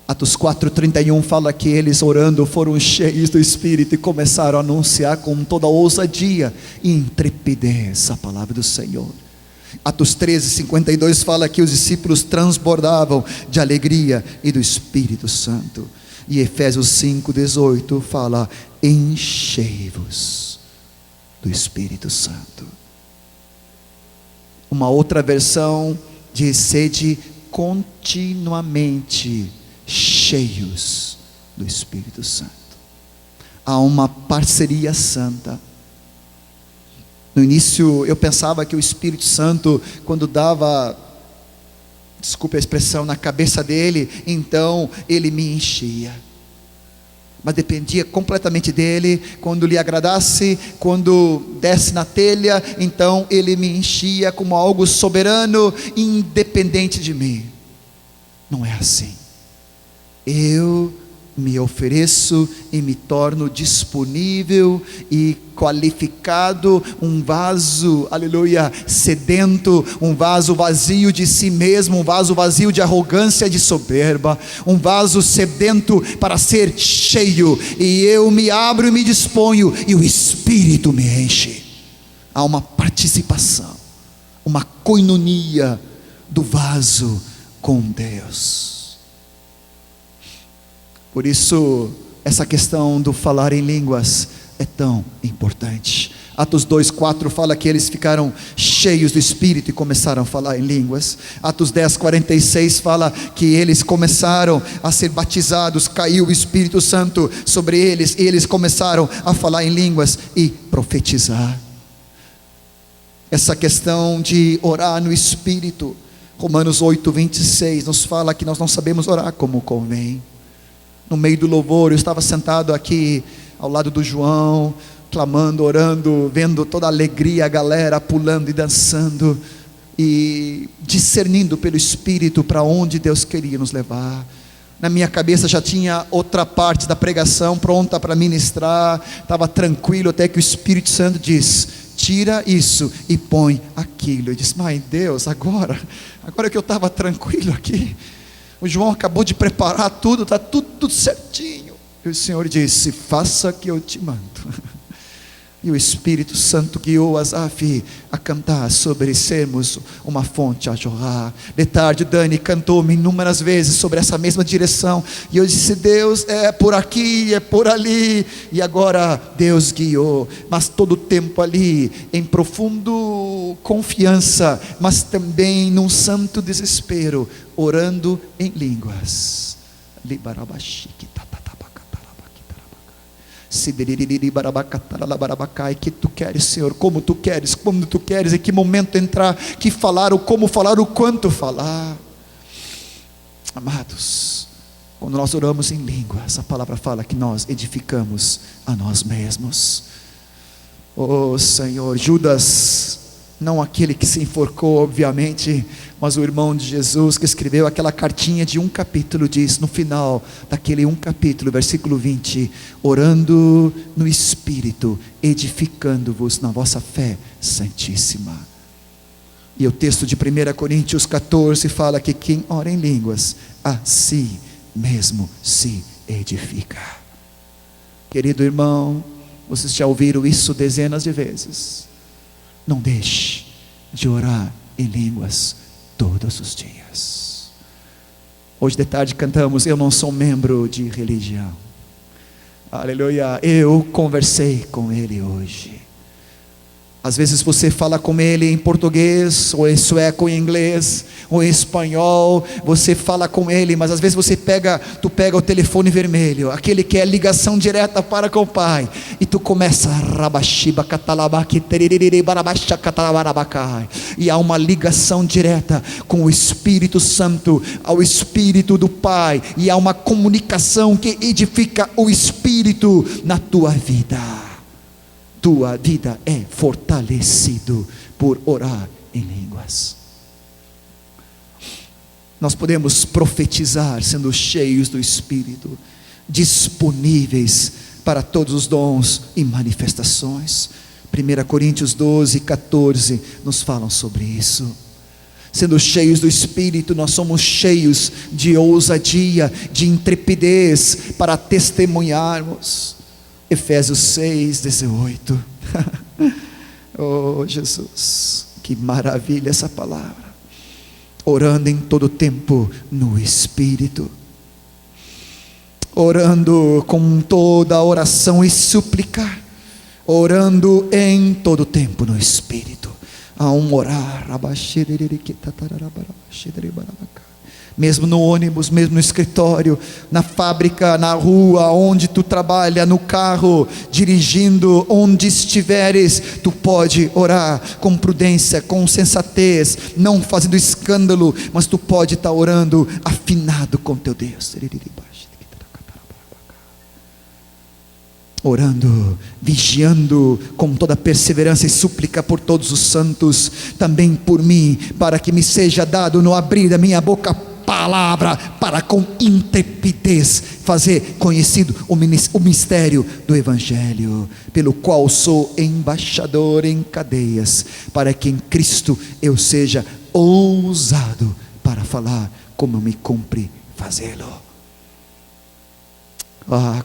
Atos 4:31 fala que eles orando foram cheios do Espírito e começaram a anunciar com toda ousadia e intrepidez a palavra do Senhor. Atos 13:52 fala que os discípulos transbordavam de alegria e do Espírito Santo. E Efésios 5:18 fala: enchei-vos do Espírito Santo. Uma outra versão diz: sede continuamente cheios do Espírito Santo. Há uma parceria santa. No início eu pensava que o Espírito Santo, quando dava, desculpe a expressão, na cabeça dele, então ele me enchia. Mas dependia completamente dele. Quando lhe agradasse, quando desse na telha, então ele me enchia como algo soberano, independente de mim. Não é assim. Eu me ofereço e me torno disponível e qualificado, um vaso, aleluia, sedento, um vaso vazio de si mesmo, um vaso vazio de arrogância, de soberba, um vaso sedento para ser cheio, e eu me abro e me disponho, e o Espírito me enche. Há uma participação, uma koinonia do vaso com Deus. Por isso, essa questão do falar em línguas é tão importante. Atos 2:4 fala que eles ficaram cheios do Espírito e começaram a falar em línguas. Atos 10:46 fala que eles começaram a ser batizados, caiu o Espírito Santo sobre eles, e eles começaram a falar em línguas e profetizar. Essa questão de orar no Espírito, Romanos 8:26 nos fala que nós não sabemos orar como convém. No meio do louvor, eu estava sentado aqui ao lado do João, clamando, orando, vendo toda a alegria, a galera pulando e dançando, e discernindo pelo Espírito para onde Deus queria nos levar. Na minha cabeça já tinha outra parte da pregação pronta para ministrar, estava tranquilo, até que o Espírito Santo diz: tira isso e põe aquilo. Eu disse: mas Deus, agora que eu estava tranquilo aqui, o João acabou de preparar tudo, está tudo certinho. E o Senhor disse: faça que eu te mando. E o Espírito Santo guiou Asaf a cantar sobre sermos uma fonte a jorrar. De tarde Dani cantou-me inúmeras vezes sobre essa mesma direção, e eu disse: Deus, é por aqui, é por ali. E agora Deus guiou, mas todo o tempo ali em profundo confiança, mas também num santo desespero, orando em línguas. Que tu queres, Senhor, como tu queres, quando tu queres, em que momento entrar, que falar, o como falar, o quanto falar. Amados, quando nós oramos em língua, essa palavra fala que nós edificamos a nós mesmos. Oh Senhor, Judas, não aquele que se enforcou, obviamente, mas o irmão de Jesus que escreveu aquela cartinha de 1 capítulo, diz no final daquele 1 capítulo, versículo 20: orando no Espírito, edificando-vos na vossa fé santíssima. E o texto de 1 Coríntios 14 fala que quem ora em línguas, a si mesmo se edifica. Querido irmão, vocês já ouviram isso dezenas de vezes. Não deixe de orar em línguas todos os dias. Hoje de tarde cantamos: eu não sou membro de religião. Aleluia. Eu conversei com Ele hoje. Às vezes você fala com Ele em português, ou em sueco, ou em inglês, ou em espanhol. Você fala com Ele, mas às vezes tu pega o telefone vermelho, aquele que é ligação direta para com o Pai, e tu começa e há uma ligação direta com o Espírito Santo, ao Espírito do Pai, e há uma comunicação que edifica o Espírito na tua vida. Tua vida é fortalecido por orar em línguas. Nós podemos profetizar sendo cheios do Espírito, disponíveis para todos os dons e manifestações. 1 Coríntios 12:14 nos falam sobre isso. Sendo cheios do Espírito, nós somos cheios de ousadia, de intrepidez para testemunharmos. Efésios 6:18. Oh Jesus, que maravilha essa palavra. Orando em todo tempo no Espírito. orando com toda oração e súplica, orando em todo tempo no Espírito. A um orar, mesmo no ônibus, mesmo no escritório, na fábrica, na rua, onde tu trabalha, no carro, dirigindo, onde estiveres, tu pode orar com prudência, com sensatez, não fazendo escândalo, mas tu pode estar orando afinado com teu Deus, orando, vigiando com toda perseverança e súplica por todos os santos, também por mim, para que me seja dado no abrir da minha boca palavra, para com intrepidez fazer conhecido o mistério do Evangelho, pelo qual sou embaixador em cadeias, para que em Cristo eu seja ousado para falar como me cumpre fazê-lo.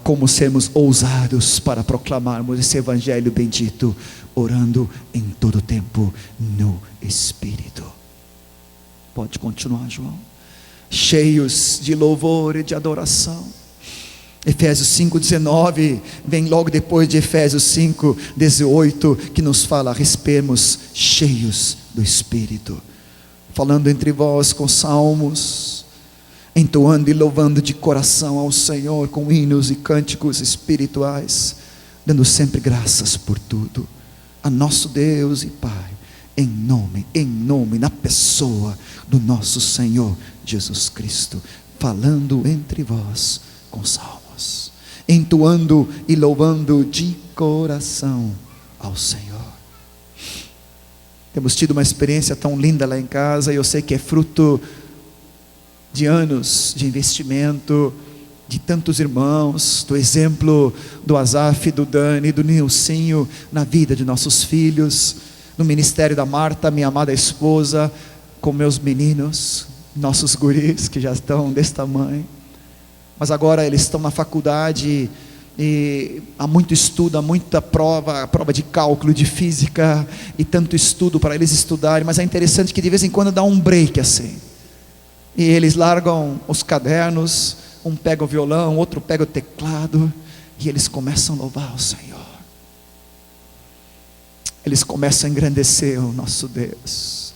Como sermos ousados para proclamarmos esse Evangelho bendito, orando em todo tempo no Espírito. Pode continuar, João. Cheios de louvor e de adoração. Efésios 5,19 vem logo depois de Efésios 5,18, que nos fala a respeirmos cheios do Espírito, falando entre vós com salmos, entoando e louvando de coração ao Senhor com hinos e cânticos espirituais, dando sempre graças por tudo a nosso Deus e Pai, em nome, na pessoa do nosso Senhor Jesus Cristo, falando entre vós com salmos, entoando e louvando de coração ao Senhor. Temos tido uma experiência tão linda lá em casa, e eu sei que é fruto de anos de investimento, de tantos irmãos, do exemplo do Azaf, do Dani, do Nilcinho, na vida de nossos filhos, no ministério da Marta, minha amada esposa, com meus meninos, nossos guris que já estão desse tamanho, mas agora eles estão na faculdade, e há muito estudo, há muita prova de cálculo, de física, e tanto estudo para eles estudarem, mas é interessante que de vez em quando dá um break assim, e eles largam os cadernos, um pega o violão, outro pega o teclado, e eles começam a louvar o Senhor, eles começam a engrandecer o nosso Deus.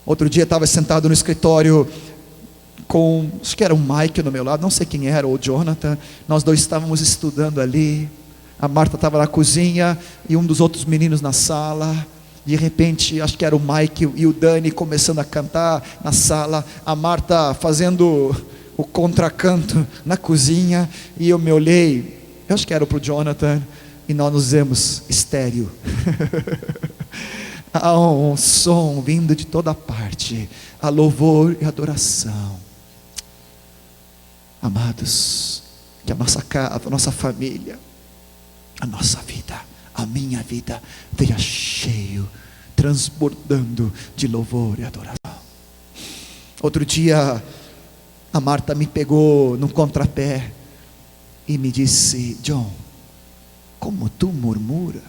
Outro dia estava sentado no escritório com, acho que era o Mike no meu lado, não sei quem era, ou o Jonathan, nós dois estávamos estudando ali, a Marta estava na cozinha, e um dos outros meninos na sala. De repente, acho que era o Mike e o Dani começando a cantar na sala, a Marta fazendo o contracanto na cozinha, e eu me olhei, eu acho que era para o Jonathan, e nós nos dizemos estéreo. Há um som vindo de toda parte, a louvor e adoração. Amados, que a nossa casa, a nossa família, a nossa vida, a minha vida veja cheio, transbordando de louvor e adoração. Outro dia a Marta me pegou no contrapé e me disse: John, como tu murmura?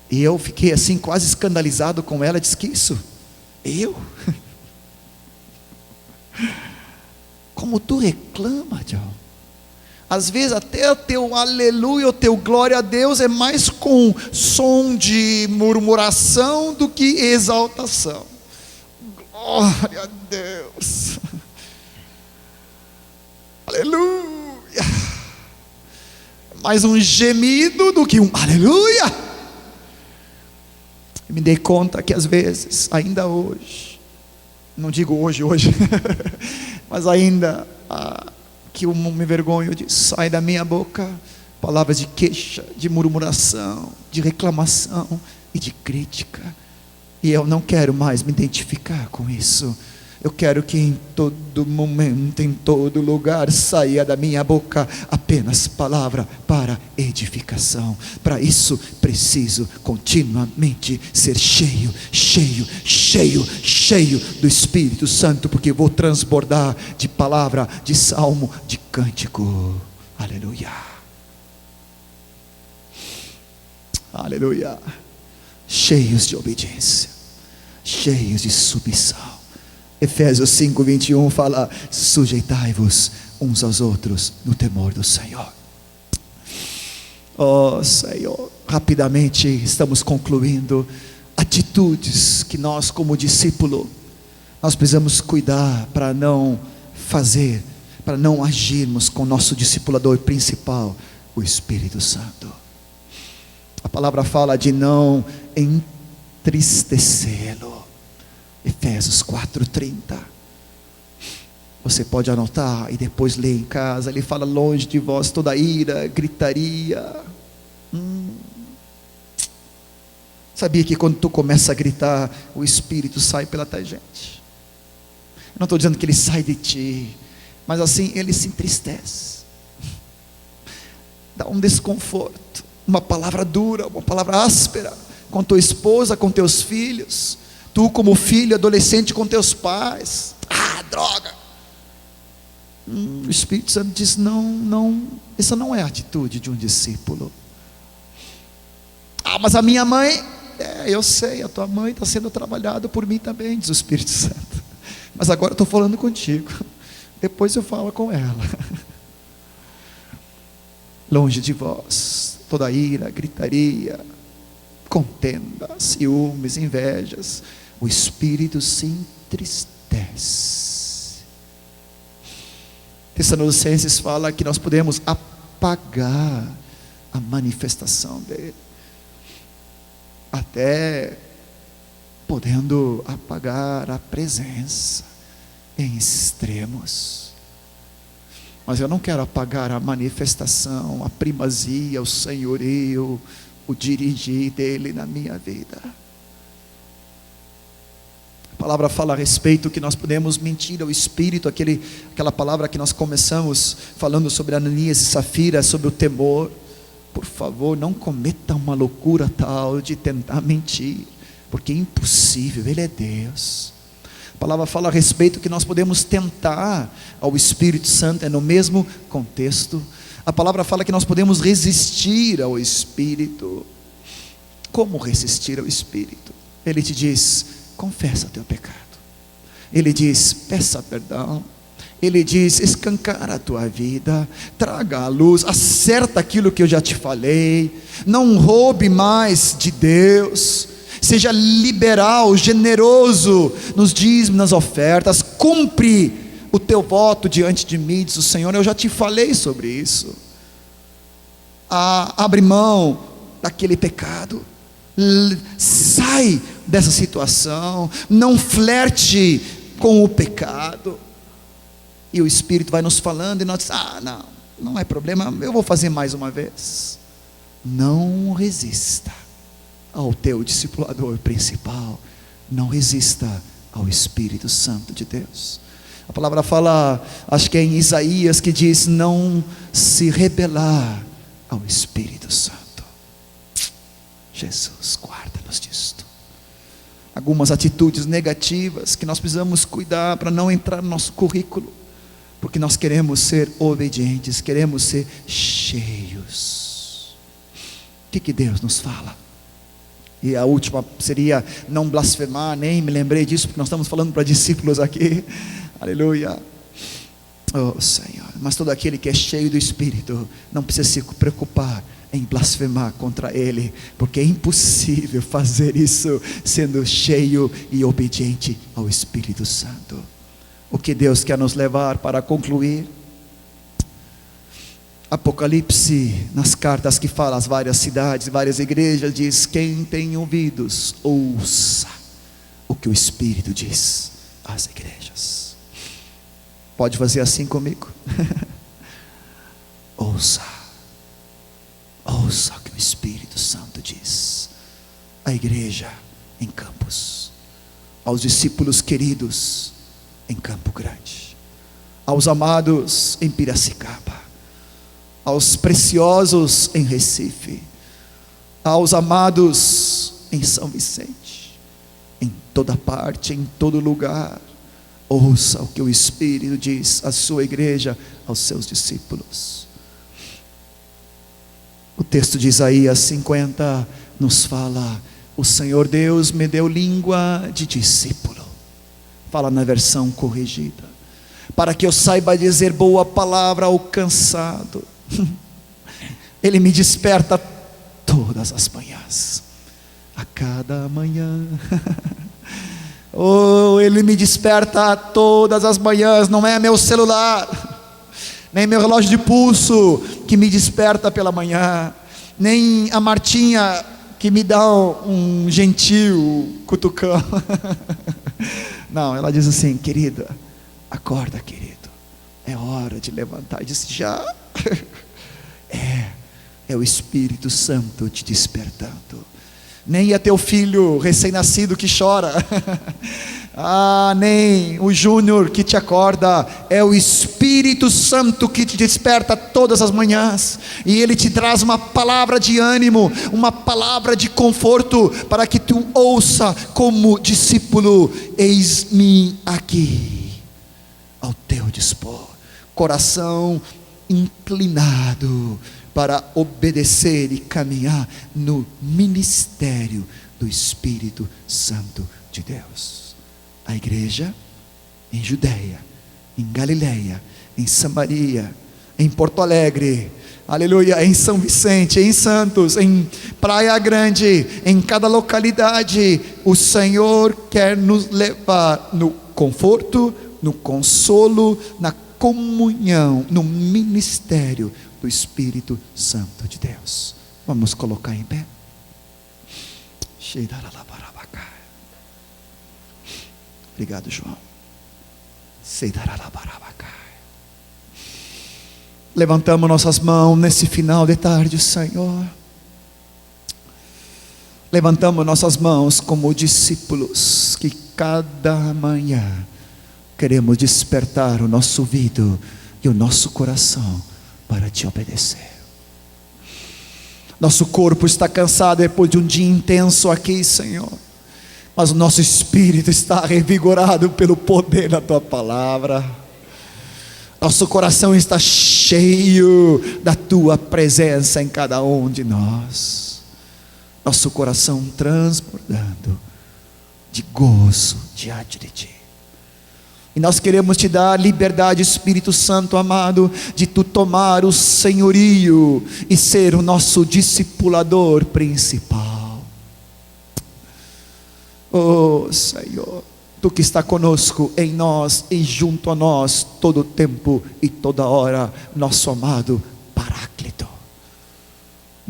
E eu fiquei assim quase escandalizado com ela. Disse: que isso? Eu? Como tu reclama, John? Às vezes até o teu aleluia, o teu glória a Deus é mais com som de murmuração do que exaltação. Glória a Deus. Aleluia. Mais um gemido do que um aleluia. Eu me dei conta que às vezes, ainda hoje, não digo hoje, mas ainda que eu me envergonho de sai da minha boca palavras de queixa, de murmuração, de reclamação e de crítica, e eu não quero mais me identificar com isso. Eu quero que em todo momento, em todo lugar, saia da minha boca apenas palavra para edificação. Para isso preciso continuamente ser cheio do Espírito Santo, porque vou transbordar de palavra, de salmo, de cântico. Aleluia. Aleluia. Cheios de obediência, cheios de submissão, Efésios 5:21 fala: sujeitai-vos uns aos outros no temor do Senhor. Oh Senhor, rapidamente estamos concluindo. Atitudes que nós como discípulo, nós precisamos cuidar para não fazer, para não agirmos com o nosso discipulador principal, o Espírito Santo. A palavra fala de não entristecê-lo. Efésios 4:30. Você pode anotar e depois ler em casa. Ele fala: longe de vós toda ira, gritaria. Sabia que quando tu começa a gritar, o Espírito sai pela tangente? Eu não estou dizendo que ele sai de ti, mas assim ele se entristece, dá um desconforto, uma palavra dura, uma palavra áspera, com tua esposa, com teus filhos, tu como filho, adolescente com teus pais. Droga! O Espírito Santo diz: não, essa não é a atitude de um discípulo. Mas a minha mãe... eu sei, a tua mãe está sendo trabalhada por mim também, diz o Espírito Santo. Mas agora eu estou falando contigo, depois eu falo com ela. Longe de vós toda ira, gritaria, contenda, ciúmes, invejas. O Espírito se entristece. Tessalonicenses fala que nós podemos apagar a manifestação dele, até podendo apagar a presença em extremos. Mas eu não quero apagar a manifestação, a primazia, o senhorio, o dirigir dele na minha vida. A palavra fala a respeito que nós podemos mentir ao Espírito, aquela palavra que nós começamos falando sobre Ananias e Safira, sobre o temor. Por favor, não cometa uma loucura tal de tentar mentir, porque é impossível, Ele é Deus. A palavra fala a respeito que nós podemos tentar ao Espírito Santo, é no mesmo contexto. A palavra fala que nós podemos resistir ao Espírito. Como resistir ao Espírito? Ele te diz: confessa teu pecado. Ele diz: peça perdão. Ele diz: escancara a tua vida, traga à luz, acerta aquilo que eu já te falei, não roube mais de Deus, seja liberal, generoso nos dízimos, nas ofertas, cumpre o teu voto diante de mim, diz o Senhor. Eu já te falei sobre isso. Abre mão daquele pecado, sai dessa situação, não flerte com o pecado. E o Espírito vai nos falando e nós dizemos: não é problema, eu vou fazer mais uma vez. Não resista ao teu discipulador principal, não resista ao Espírito Santo de Deus. A palavra fala, acho que é em Isaías, que diz: não se rebelar ao Espírito Santo. Jesus, guarda-nos disto. Algumas atitudes negativas que nós precisamos cuidar para não entrar no nosso currículo, porque nós queremos ser obedientes, queremos ser cheios. O que Deus nos fala? E a última seria não blasfemar. Nem me lembrei disso, porque nós estamos falando para discípulos aqui. Aleluia. Oh Senhor, mas todo aquele que é cheio do Espírito não precisa se preocupar em blasfemar contra Ele, porque é impossível fazer isso sendo cheio e obediente ao Espírito Santo. O que Deus quer nos levar para concluir? Apocalipse, nas cartas que fala às várias cidades, várias igrejas, diz: quem tem ouvidos, ouça o que o Espírito diz às igrejas. Pode fazer assim comigo? Ouça o que o Espírito Santo diz à igreja em Campos, aos discípulos queridos em Campo Grande, aos amados em Piracicaba, aos preciosos em Recife, aos amados em São Vicente, em toda parte, em todo lugar. Ouça o que o Espírito diz à sua igreja, aos seus discípulos. O texto de Isaías 50 nos fala: o Senhor Deus me deu língua de discípulo. fala na versão corrigida, para que eu saiba dizer boa palavra ao cansado. Ele me desperta todas as manhãs, a cada manhã. Oh, Ele me desperta todas as manhãs. Não é meu celular, nem meu relógio de pulso que me desperta pela manhã, nem a Martinha que me dá um gentil cutucão. Não, ela diz assim: querida, acorda, querido, é hora de levantar. Eu disse: já? É o Espírito Santo te despertando. Nem é teu filho recém-nascido que chora, nem o Júnior que te acorda. É o Espírito Santo que te desperta todas as manhãs, e Ele te traz uma palavra de ânimo, uma palavra de conforto, para que tu ouça como discípulo: eis-me aqui, ao teu dispor, coração inclinado para obedecer e caminhar no ministério do Espírito Santo de Deus. A igreja em Judeia, em Galileia, em Samaria, em Porto Alegre, aleluia, em São Vicente, em Santos, em Praia Grande, em cada localidade, o Senhor quer nos levar no conforto, no consolo, na comunhão, no ministério do Espírito Santo de Deus. Vamos nos colocar em pé. Obrigado, João. Levantamos nossas mãos nesse final de tarde, Senhor. Levantamos nossas mãos como discípulos que cada manhã queremos despertar o nosso ouvido e o nosso coração para te obedecer. Nosso corpo está cansado depois de um dia intenso aqui, Senhor, mas o nosso espírito está revigorado pelo poder da tua palavra. Nosso coração está cheio da tua presença em cada um de nós. Nosso coração transbordando de gozo diante de ti. E nós queremos te dar liberdade, Espírito Santo amado, de tu tomar o senhorio e ser o nosso discipulador principal. Oh Senhor, tu que está conosco, em nós e junto a nós todo o tempo e toda hora, nosso amado Paráclito.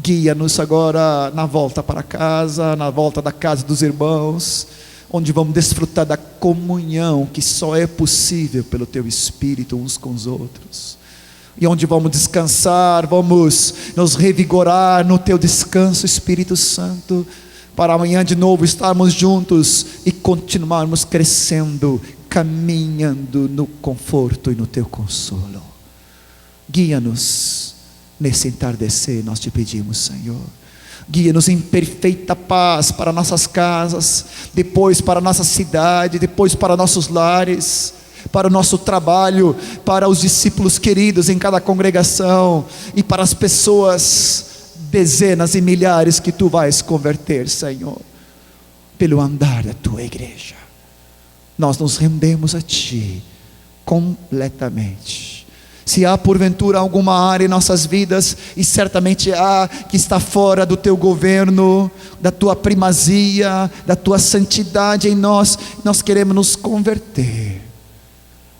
Guia-nos agora na volta para casa, na volta da casa dos irmãos, onde vamos desfrutar da comunhão que só é possível pelo teu Espírito uns com os outros, e onde vamos descansar, vamos nos revigorar no teu descanso, Espírito Santo, para amanhã de novo estarmos juntos e continuarmos crescendo, caminhando no conforto e no teu consolo. Guia-nos nesse entardecer, nós te pedimos, Senhor. Guia-nos em perfeita paz para nossas casas, depois para nossa cidade, depois para nossos lares, para o nosso trabalho, para os discípulos queridos em cada congregação e para as pessoas, dezenas e milhares que tu vais converter, Senhor, pelo andar da tua igreja. Nós nos rendemos a ti completamente. Se há porventura alguma área em nossas vidas, e certamente há, que está fora do teu governo, da tua primazia, da tua santidade em nós, nós queremos nos converter,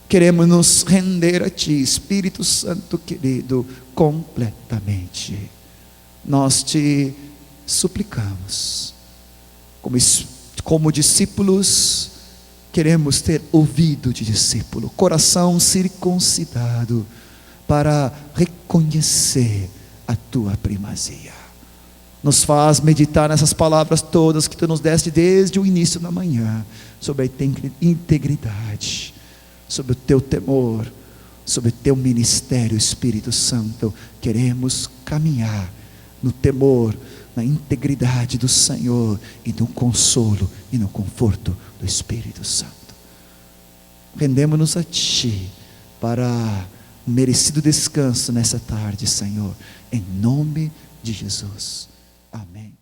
queremos nos render a ti, Espírito Santo querido, completamente. Nós te suplicamos, como discípulos, queremos ter ouvido de discípulo, coração circuncidado, para reconhecer a tua primazia. Nos faz meditar nessas palavras todas que tu nos deste desde o início da manhã, sobre a integridade, sobre o teu temor, sobre o teu ministério, Espírito Santo. Queremos caminhar no temor, na integridade do Senhor, e no consolo e no conforto do Espírito Santo. Rendemos-nos a ti para um merecido descanso nessa tarde, Senhor, em nome de Jesus. Amém.